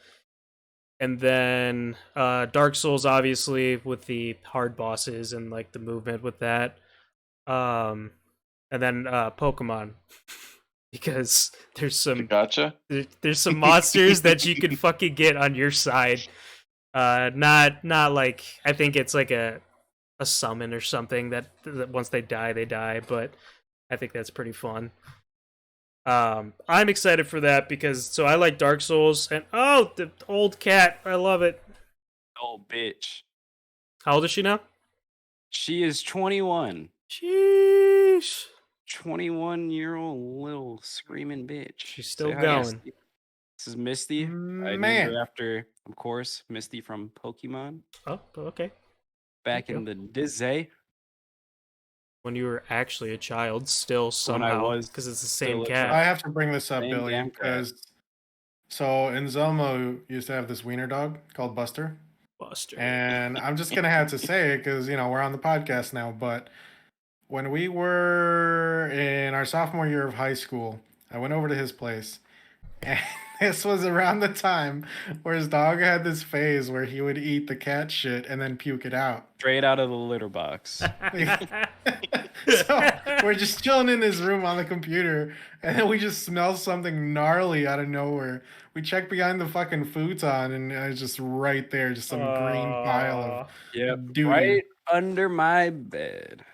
and then Dark Souls, obviously, with the hard bosses and like the movement with that, and then Pokemon, because there's some Gotcha. there's some monsters that you can fucking get on your side. Not like, I think it's like a summon or something that once they die, but I think that's pretty fun. I'm excited for that because so I like Dark Souls and the old cat, I love it. Oh, bitch. How old is she now? She is 21. Sheesh. 21-year-old little screaming bitch. She's Say still hi, going. Misty. This is Misty. I named Man. her after, of course, Misty from Pokemon. Oh, okay. Back you in the Dizzy. When you were actually a child, still When I somehow, was because it's the still same a cat. I have to bring this up, Same Billy, damn cat. because so in Zelma used to have this wiener dog called Buster. Buster. And I'm just gonna have to say it because we're on the podcast now. But when we were in our sophomore year of high school, I went over to his place, and this was around the time where his dog had this phase where he would eat the cat shit and then puke it out. Straight out of the litter box. So we're just chilling in his room on the computer, and then we just smell something gnarly out of nowhere. We check behind the fucking futon, and it's just right there, just some green pile Yep. of doo. Right under my bed.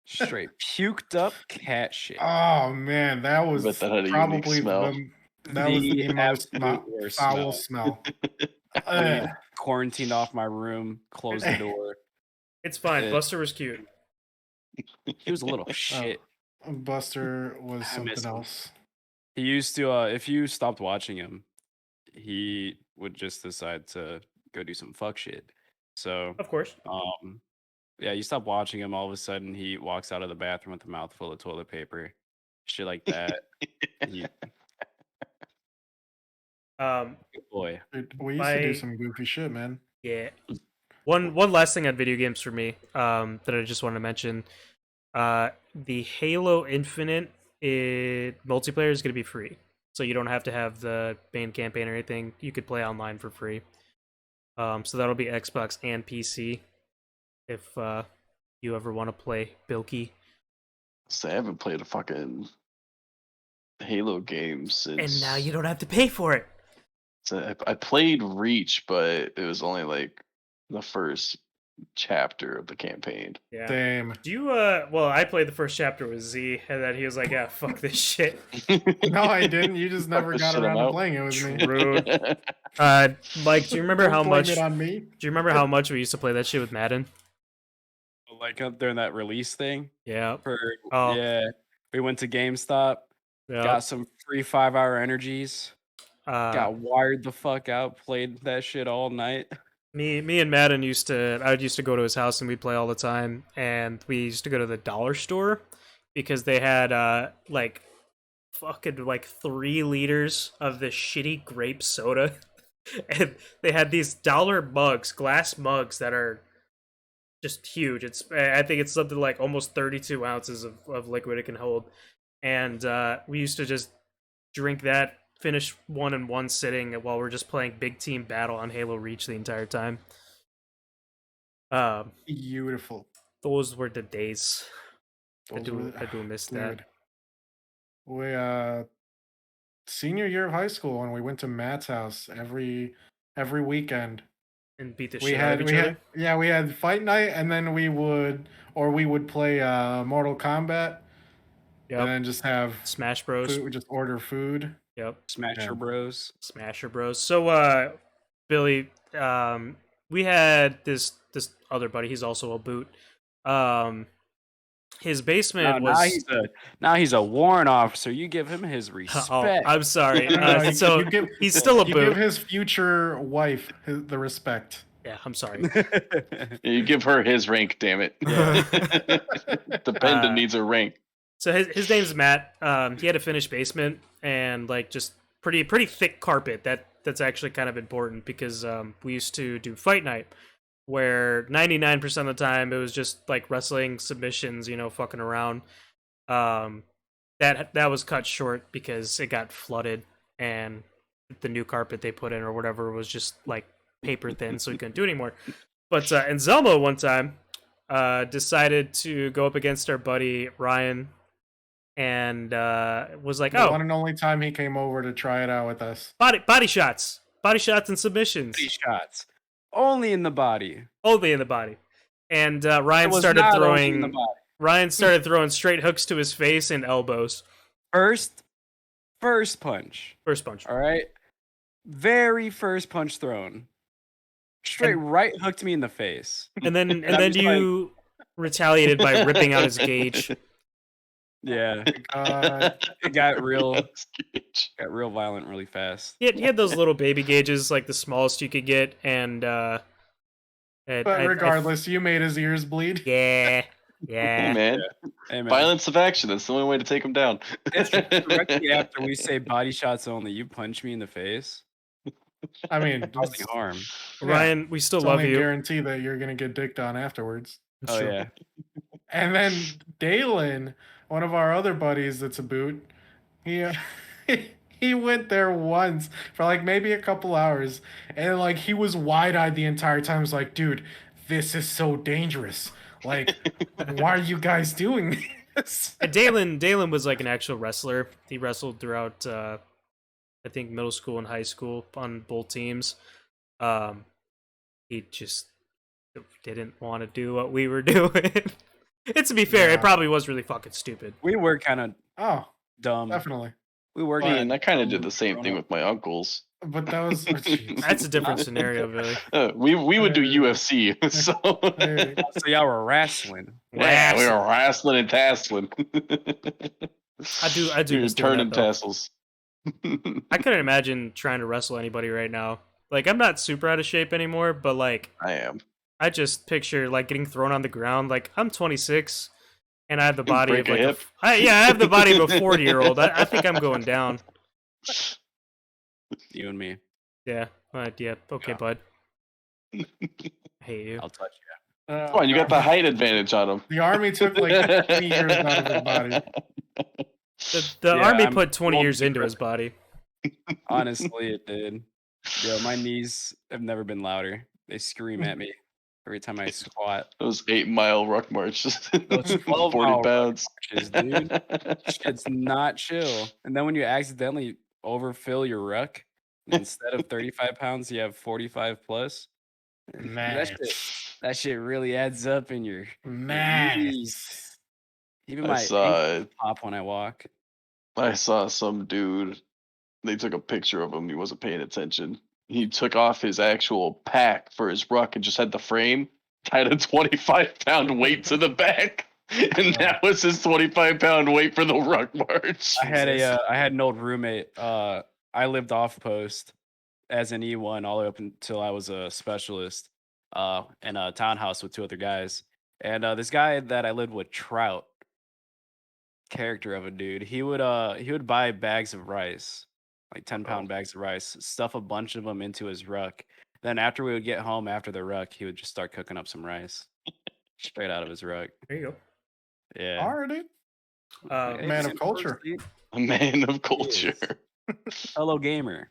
Straight puked up cat shit. Oh man, that was bet that had a unique probably smell. that was the most absolute worst foul smell. I Ugh. quarantined off my room, closed the door. It's fine. Yeah. Buster was cute. He was a little shit. Buster was I miss something him. else. He used to, if you stopped watching him, he would just decide to go do some fuck shit. So, Of course. yeah, you stop watching him, all of a sudden he walks out of the bathroom with a mouthful of toilet paper, shit like that. He, good boy. Dude, we used to do My- some goofy shit, man. Yeah. One last thing on video games for me that I just want to mention. The Halo Infinite multiplayer is going to be free. So you don't have to have the main campaign or anything. You could play online for free. So that'll be Xbox and PC if you ever want to play Bilky. So I haven't played a fucking Halo game since. And now you don't have to pay for it. So I played Reach, but it was only like the first chapter of the campaign. Yeah. Same. Do you well, I played the first chapter with Z and then he was like, "Yeah, fuck this shit." No, I didn't. You just never the got shit around to out. playing it with me. True. Mike, do you remember Don't how blame much it on me? Do you remember how much we used to play that shit with Madden? Like during that release thing, Yeah. oh yeah, we went to GameStop, Yeah. got some free 5-hour energies, got wired the fuck out, played that shit all night. Me and Madden used to go to his house and we'd play all the time, and we used to go to the dollar store because they had like fucking like 3 liters of this shitty grape soda. And they had these dollar mugs, glass mugs that are just huge. I think it's something like almost 32 ounces of liquid it can hold. And we used to just drink that, finish one in one sitting while we're just playing big team battle on Halo Reach the entire time. Beautiful. Those were the days. I Those were- do miss that. Dude. We senior year of high school, and we went to Matt's house every weekend. And beat the We shit out of each other. we had fight night, and then we would play Mortal Kombat, Yep. and then just have Smash Bros. food, just order food. Yep. Smasher Yeah. Bros. Smasher Bros. So Billy, we had this other buddy, he's also a boot. His basement was Now he's a warrant officer. You give him his Oh, respect. I'm sorry. No, you- So you give- he's still a You boot. give his future wife the respect. Yeah, I'm sorry. You give her his rank, damn it. The pendant needs a rank. So his name's Matt. He had a finished basement and like just pretty thick carpet. That's actually kind of important because we used to do fight night where 99% of the time it was just like wrestling submissions, fucking around. That was cut short because it got flooded and the new carpet they put in or whatever was just like paper thin, so we couldn't do it anymore. But and Zelmo one time decided to go up against our buddy Ryan and was like, The "Oh, one and only time he came over to try it out with us. body shots and submissions, Body shots. Only in the body. only in the body." And It Ryan was started not only in the throwing body. Ryan started throwing straight hooks to his face and elbows. First punch. First punch. All right. Very first punch thrown. Straight right hooked me in the face. And then I'm just you retaliated by ripping out his gauge. Yeah. God. It got real Sketch. violent really fast. He had those little baby gauges, like the smallest you could get, and But regardless, you made his ears bleed. yeah, Hey, yeah. man. Hey, man. Violence of action. That's the only way to take him down. It's directly after we say body shots only. You punch me in the face. I mean, Causing it's, harm. Ryan, we still it's love only you. guarantee that you're gonna get dicked on afterwards. It's Oh true. yeah. And then Dalen, one of our other buddies that's a boot, he he went there once for like maybe a couple hours, and like he was wide-eyed the entire time. He's like, dude, this is so dangerous. Like, why are you guys doing this? Dalen was like an actual wrestler. He wrestled throughout, I think, middle school and high school on both teams. He just didn't want to do what we were doing. And to be fair, Yeah. it probably was really fucking stupid. We were kind of Oh, dumb. definitely. We were. Well, kinda and I kind of dumb did the same growing thing up. with my uncles. But that was oh, jeez. That's a different scenario, Billy. We would do Uh, UFC, so Hey, So y'all were wrestling. yeah, we were wrestling and tasseling. I do We were miss doing turning that, though. tassels. I couldn't imagine trying to wrestle anybody right now. Like, I'm not super out of shape anymore, but like, I am. I just picture like getting thrown on the ground. Like, I'm 26, and I have the body break of a like hip. I have the body of a 40-year-old. I think I'm going down. You and me. Yeah. Yeah. Okay, Yeah. bud. I hate you. I'll touch you. uh, Come on, you got the height advantage on him. The army took like 20 years out of his body. The Yeah, army I'm put 20 won't years be into his body. Honestly, it did. Yo, my knees have never been louder. They scream at me every time I squat. Those 8-mile ruck marches. Those 12 40 mile ruck pounds. marches, dude. Shit's not chill. And then when you accidentally overfill your ruck, instead of 35 pounds, you have 45 plus. Nice. That shit really adds up in your Nice. even I my saw ankles pop when I walk. I saw some dude. They took a picture of him. He wasn't paying attention. He took off his actual pack for his ruck and just had the frame, tied a 25-pound weight to the back, and that was his 25-pound weight for the ruck march. I had an old roommate. I lived off post as an E1 all the way up until I was a specialist in a townhouse with two other guys. And this guy that I lived with, Trout, character of a dude, he would buy bags of rice, like 10-pound bags of rice, stuff a bunch of them into his ruck. Then after we would get home after the ruck, he would just start cooking up some rice straight out of his ruck. There you Yeah. Already. go. Hey, Man he's of in culture. first, A man of culture. fellow gamer.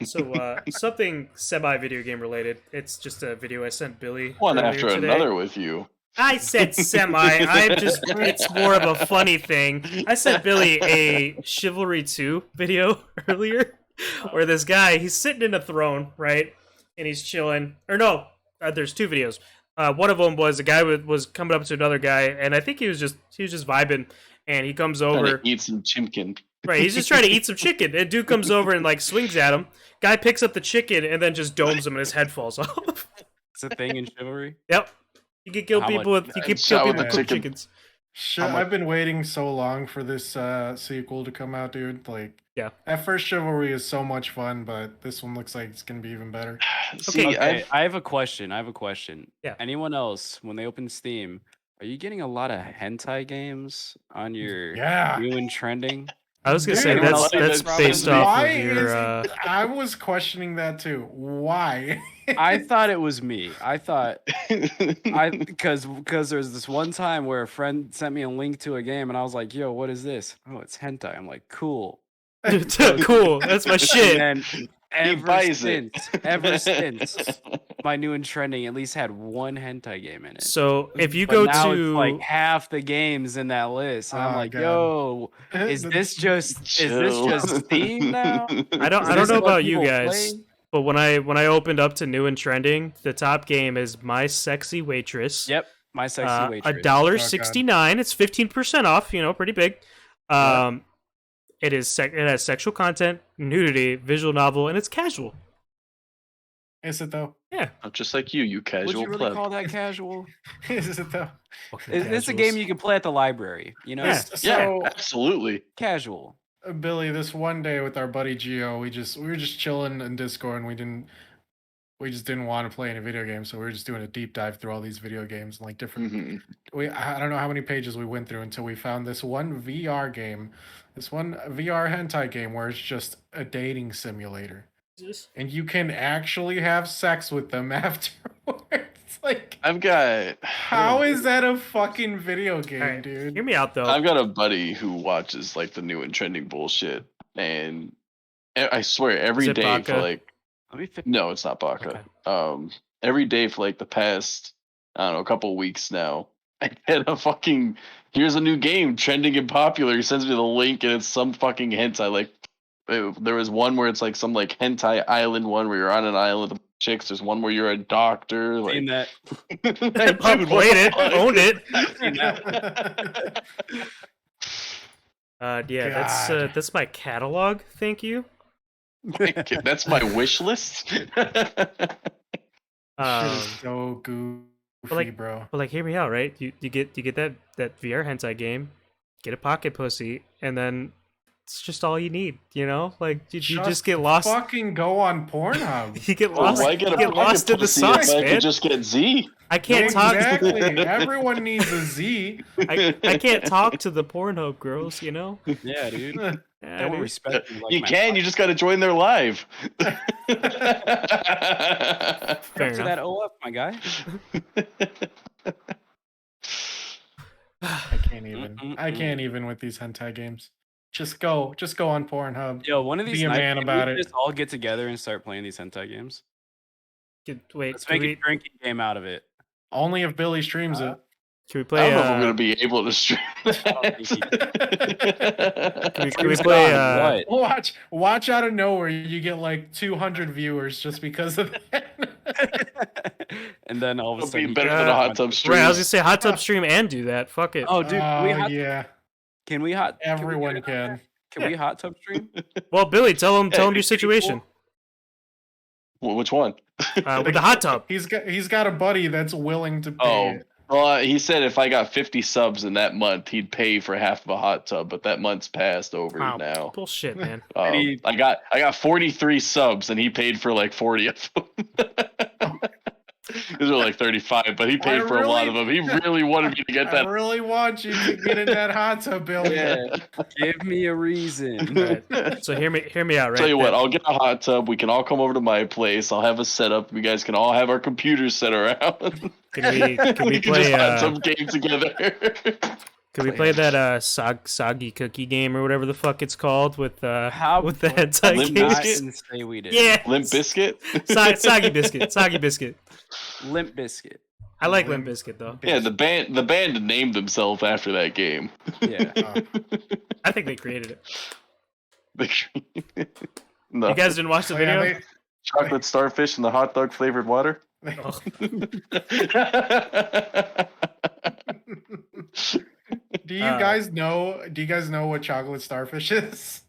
So something semi-video game related. It's just a video I sent Billy One earlier after today. another with you. I said semi. It's more of a funny thing. I sent Billy a Chivalry 2 video earlier where this guy, he's sitting in a throne, right? And he's chilling. Or no, there's two videos. One of them was a guy was coming up to another guy, and I think he was just vibing, and he comes Trying over. to eat some chimkin. Right, he's just trying to eat some chicken. And dude comes over and like swings at him. Guy picks up the chicken and then just domes him, and his head falls off. It's a thing in chivalry. Yep. You can kill How people much- with you can Shot kill with people the with cooked chicken. chickens. Shit, How much- I've been waiting so long for this sequel to come out, dude. Like, Yeah. That first Chivalry is so much fun, but this one looks like it's gonna be even better. See, Okay, I have a question. Yeah. Anyone else, when they open Steam, are you getting a lot of hentai games on your Yeah. new and trending? I was gonna Dude, say anyone that's else have that's this problem? based off Why of your. is I was questioning that too. Why? I thought it was me. I thought because there's this one time where a friend sent me a link to a game and I was like, "Yo, what is this?" Oh, it's hentai. I'm like, "Cool." Cool, that's my shit. And then ever since, it. my new and trending at least had one hentai game in it. So if you But go now to it's like half the games in that list, and I'm Oh, like, God. "Yo, is this just Steam now?" I don't Is know this what about you people guys, play? but when I opened up to new and trending, the top game is My Sexy Waitress. Yep, my sexy waitress. $1.69. It's 15% off. You know, pretty big. It has sexual content, nudity, visual novel, and it's casual. Is it though? Yeah. Just like you Would casual you really pleb. call that casual? Is it though? It's a game you can play at the library. You know, Yeah. It's Yeah, So, absolutely. casual. Billy, this one day with our buddy Gio, we were just chilling in Discord, and we just didn't want to play any video games, so we were just doing a deep dive through all these video games and like different. Mhm. I don't know how many pages we went through until we found this one VR game, this one VR hentai game where it's just a dating simulator, and you can actually have sex with them afterwards. Like, I've got how is that a fucking video game, All right, dude? hear me out though. I've got a buddy who watches like the new and trending bullshit, and I swear every it day for Baka? like Let me no, it's not Baka. Okay. Every day for like the past I don't know a couple of weeks now, I get a fucking here's a new game trending and popular. He sends me the link and it's some fucking hentai. Like there was one where it's like some like hentai island one where you're on an island with chicks. There's one where you're a doctor. Like seen that. I Dude, what played the it, fuck? owned it. Seen that. Yeah, God. that's my catalog. Thank you. That's my wish list. Shit Um, is so goofy, bro. but like, hear me out, right? You get that VR hentai game, get a pocket pussy, and then it's just all you need. You know, like you just get lost. Fucking go on Pornhub. You get Well, lost. why You get a get pocket lost in the pussy sauce, if I man. could just get Z? I can't talk. Exactly. Everyone needs a Z. I can't talk to the Pornhub girls. You know. Yeah, dude. Yeah, They won't dude. respect you. Like You my can. You just got to join their live. Fair to enough. that OF, my guy. I can't even. I can't even with these hentai games. Just go on Pornhub. Yo, one of these Be a nights, man can about we it. just all get together and start playing these hentai games. Wait, Let's can make we a drinking game out of it. Only if Billy streams it. can we I play? don't know if I'm gonna be able to stream don't think that. Can we Stream's play? gone, what? Watch out of nowhere, you get like 200 viewers just because of that. And then all of a It'll be sudden, better than a hot tub stream. Right, I was gonna say hot tub stream and do that. Fuck it. Oh, dude, Yeah, can we hot? can we everyone get it on can. there? Can we hot tub stream? Well, Billy, tell him Hey, your people- situation Which one? with the hot tub. He's got a buddy that's willing to pay. Oh. it. Well, he said if I got 50 subs in that month, he'd pay for half of a hot tub. But that month's passed over Wow, now. bullshit, man. Any- I got 43 subs, and he paid for like 40 of them. These are like 35, but he paid for a lot of them. He really wanted me to get I that. really want you to get in that hot tub, Billy. Yeah, give me a reason. Alright, so hear me out, right? Tell you what, That- I'll get a hot tub. We can all come over to my place. I'll have a setup. You guys can all have our computers set around. Can we we can play just hot tub game together. can we play that soggy cookie game or whatever the fuck it's called with How with the Limp hentai Limp games? Not Bizkit? and say we did. Yeah, Limp Biscuit. soggy biscuit. Limp Biscuit. I like Limp Biscuit though. Yeah, the band named themselves after that game. Yeah. I think they created it. No. You guys didn't watch the Oh, yeah, video? Chocolate starfish in the hot dog flavored water. Oh, Do you Uh, guys know? Do you guys know what chocolate starfish is?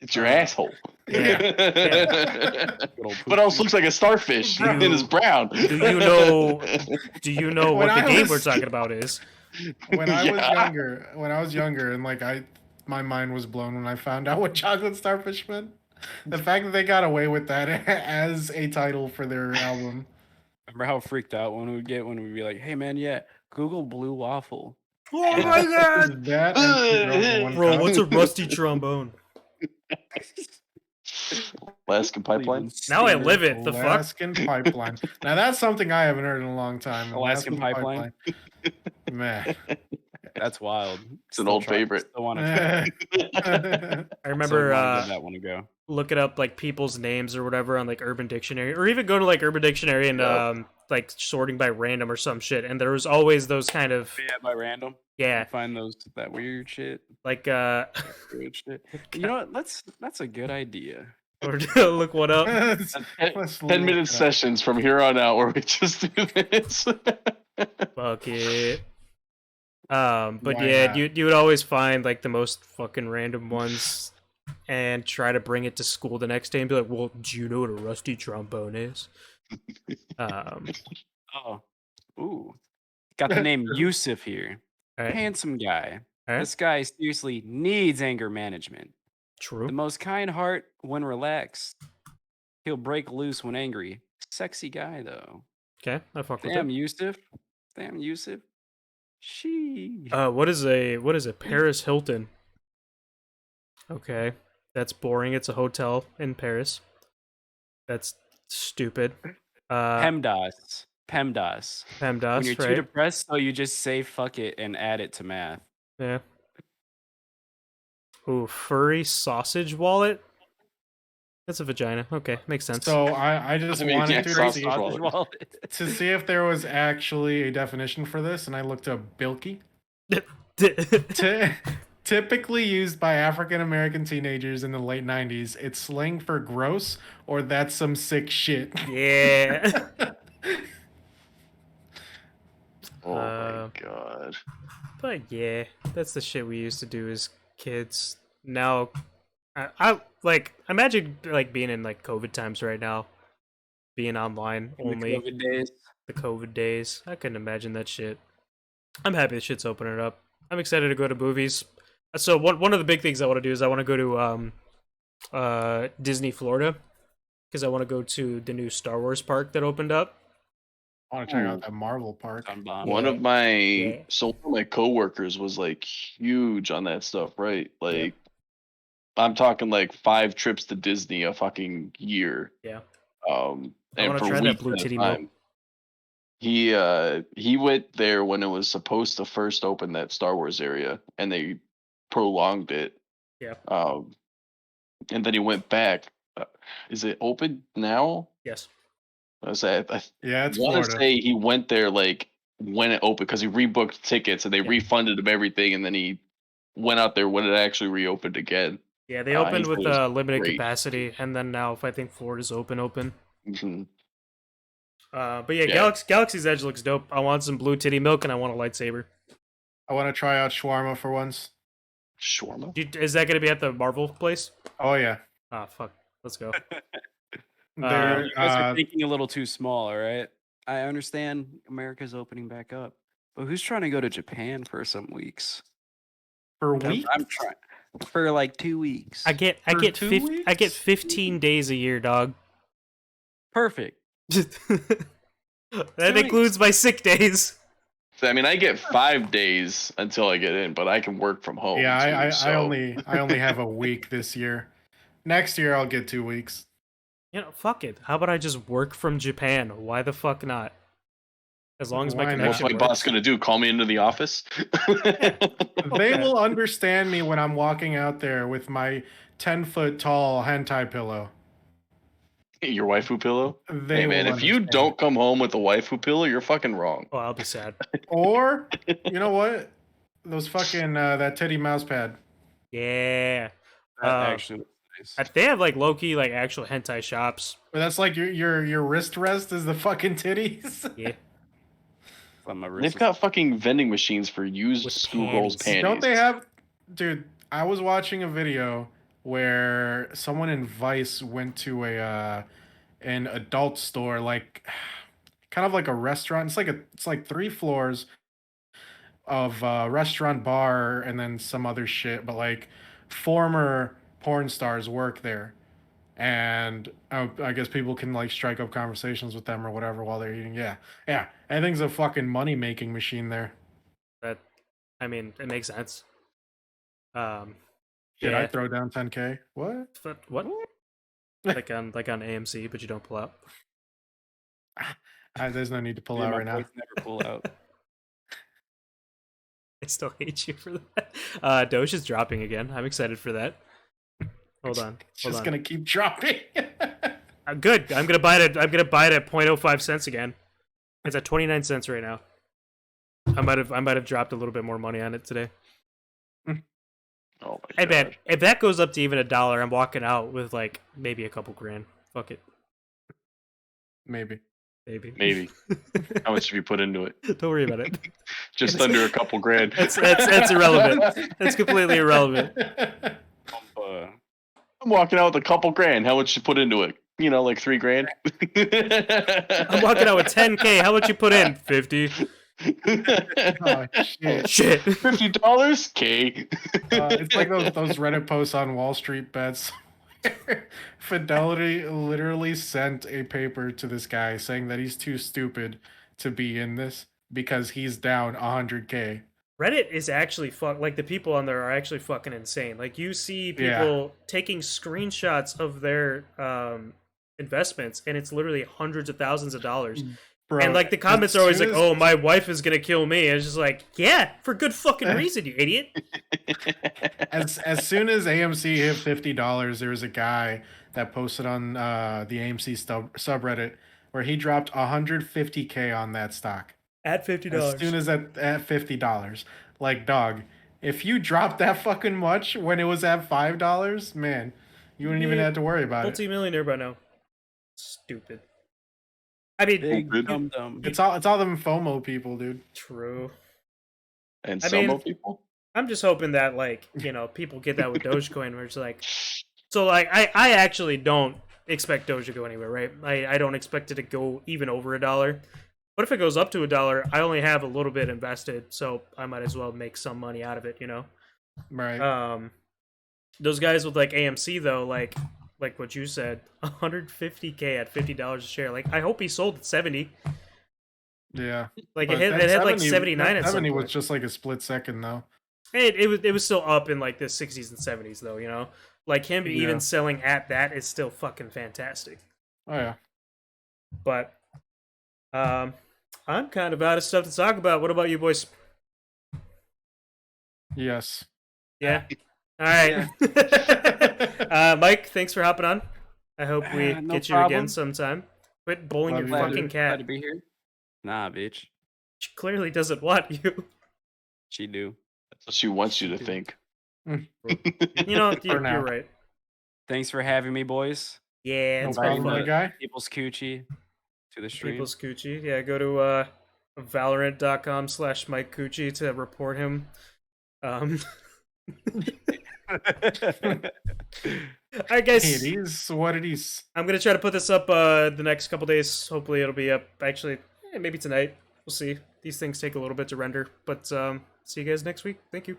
It's your asshole. Yeah. Good old What else looks like a starfish Bro. and is brown? Do you know When what the I game was- we're talking about is? When I was Yeah. younger, and like my mind was blown when I found out what chocolate starfish meant. The fact that they got away with that as a title for their album. Remember how freaked out when we'd be like, "Hey man, yeah, Google blue waffle." Oh my god! Is that and Two Girls in One Bro, Cup? what's a rusty trombone? Alaskan pipeline. Now I live it. The fuck? Alaskan Pipeline. Now that's something I haven't heard in a long time. Alaskan Pipeline? Man. That's wild. It's an old favorite. Still want to I remember give that one a go. looking up like people's names or whatever on like Urban Dictionary, or even go to like Urban Dictionary and Yep. like sorting by random or some shit. And there was always those kind of Yeah, by random. yeah, Find that weird shit. like Weird shit. You know what? That's a good idea. or look what up. Let's 10 look minute it up. sessions from here on out where we just do this. Fuck it. But Why yeah, not? you would always find like the most fucking random ones and try to bring it to school the next day and be like, well, do you know what a rusty trombone is? Oh, ooh, got the name Yusuf here. Alright, Handsome guy. alright, This guy seriously needs anger management. The true. most kind heart when relaxed. He'll break loose when angry. Sexy guy though. Okay, I fuck with Damn it. Yusuf. Damn Yusuf. She. What is a Paris Hilton? Okay, that's boring. It's a hotel in Paris. That's stupid. PEMDAS. PEMDAS. When PEMDAS, you're too right? depressed, so you just say fuck it and add it to math. Yeah. Ooh, furry sausage wallet. That's a vagina. Okay, makes sense. So I just I mean, wanted yeah, to sausage see, wallet. wallet. to see if there was actually a definition for this, and I looked up bilky. Typically used by African American teenagers in the late 90s, it's slang for gross or that's some sick shit. yeah. Oh Uh, my god. But yeah, that's the shit we used to do as kids. Now, I like imagine like being in like COVID times right now, being online only. COVID days. The COVID days. I couldn't imagine that shit. I'm happy the shit's opening up. I'm excited to go to movies. So one of the big things I want to do is I want to go to Disney Florida because I want to go to the new Star Wars park that opened up. I want to check out that Marvel park. Sun bomb. One Yeah. of my Yeah. so one of my coworkers was like huge on that stuff, right? Like I'm talking like 5 trips to Disney a fucking year. Yeah. I wanna for try that weeks blue at a titty milk. time. He went there when it was supposed to first open that Star Wars area, and they prolonged it. Yeah. And then he went back. Is it open now? Yes. I say I Yeah, it's want to Florida. say he went there like when it opened because he rebooked tickets and they Yeah. refunded him everything, and then he went out there when it actually reopened again. Yeah, they he opened said with it was limited great. capacity, and then now if I think Florida's open. Mhm. But yeah, Yeah. Galaxy's Edge looks dope. I want some blue titty milk and I want a lightsaber. I want to try out shawarma for once. Shawarma. Is that gonna be at the Marvel place? Oh yeah, Ah, fuck. Let's go. they're You guys are thinking a little too small, all right? I understand America's opening back up, but who's trying to go to Japan for some weeks? for I'm- week. I'm trying for like 2 weeks. I get For 2 I get weeks? 15 days a year, dog. Perfect. That 2 includes my sick days. So, I mean, I get 5 days until I get in, but I can work from home. Yeah, too, I so- only have a week this year. Next year I'll get 2 weeks. You know, fuck it. How about I just work from Japan? Why the fuck not? As long as my Why not? What's connection my works. boss gonna do? Call me into the office? They will understand me when I'm walking out there with my 10-foot tall hentai pillow. Your waifu pillow? They Hey man, will if you understand. don't come home with a waifu pillow, you're fucking wrong. Oh, I'll be sad. Or you know what? Those fucking that titty mouse pad. Yeah. That actually looks nice. They have like low-key like actual hentai shops. But that's like your wrist rest is the fucking titties. Yeah. On my wrist They've is- got fucking vending machines for used With schoolgirls' panties. panties. Don't they have, dude? I was watching a video where someone in Vice went to an adult store, like kind of like a restaurant. It's like 3 floors of restaurant, bar, and then some other shit. But like former porn stars work there, and I guess people can like strike up conversations with them or whatever while they're eating. Yeah, everything's a fucking money making machine there. That, I mean, it makes sense. Should Yeah. I throw down 10K? What? What? Like on AMC, but you don't pull out. There's no need to pull Yeah, out my right now. voice never pull out. I still hate you for that. Doge is dropping again. I'm excited for that. Hold on. It's Hold just on. gonna keep dropping. I'm good. I'm gonna buy it. I'm gonna buy it at 0.05 cents again. It's at 29 cents right now. I might have dropped a little bit more money on it today. Oh Hey my man, god. if that goes up to even $1, I'm walking out with like maybe a couple grand. Fuck it, Maybe. maybe. Maybe. How much have you put into it? Don't worry about it. Just under a couple grand. That's irrelevant. That's completely irrelevant. Uh, I'm walking out with a couple grand. How much you put into it? You know, like 3 grand. I'm walking out with 10K. How much you put in? 50. Oh shit. Shit. $50? K. It's like those Reddit posts on Wall Street bets. Fidelity literally sent a paper to this guy saying that he's too stupid to be in this because he's down 100K. Reddit is actually like the people on there are actually fucking insane. Like you see people Yeah. taking screenshots of their investments, and it's literally hundreds of thousands of dollars. Bro, And like the comments as are always soon like, as- "Oh, my wife is gonna kill me." It's just like, yeah, for good fucking reason, you idiot. as soon as AMC hit $50, there was a guy that posted on the AMC subreddit where he dropped 150K on that stock At $50. as soon as at $50. Like, dog, if you dropped that fucking much when it was at $5, man, you wouldn't even Yeah. have to worry about it. Multi-millionaire by now. Stupid. I mean, Big Good. dum dum. It's all them FOMO people, dude. true. And I some mean- people. I'm just hoping that, like, people get that with Dogecoin, where it's like, so, like, I actually don't expect Doge to go anywhere, right? I don't expect it to go even over $1. But if it goes up to $1, I only have a little bit invested, so I might as well make some money out of it, Right. Those guys with, like, AMC, though, like what you said, 150K at $50 a share. Like, I hope he sold at 70. Yeah. Like, But it that had like 70 79 that at some 70 point. was just like a split second, though. It was still up in like the 60s and 70s though, like him Yeah. even selling at that is still fucking fantastic. Oh, yeah. But I'm kind of out of stuff to talk about. What about you boys? Yes. Yeah. All right. Mike, thanks for hopping on. I hope we No get you problem. again sometime. Quit bullying Love your you, fucking dude. Glad cat. to be here. Nah, bitch. She clearly doesn't want you. She do. That's what she wants you to think. You're now. right. Thanks for having me, boys. Yeah, No it's Inviting pretty problem, fun. my guy. People's Coochie to the stream. People's Coochie. Yeah, go to valorant.com/Mike Coochie to report him. Alright guys, It is what it is. I'm gonna try to put this up the next couple days. Hopefully it'll be up actually maybe tonight. We'll see. These things take a little bit to render. But see you guys next week. Thank you.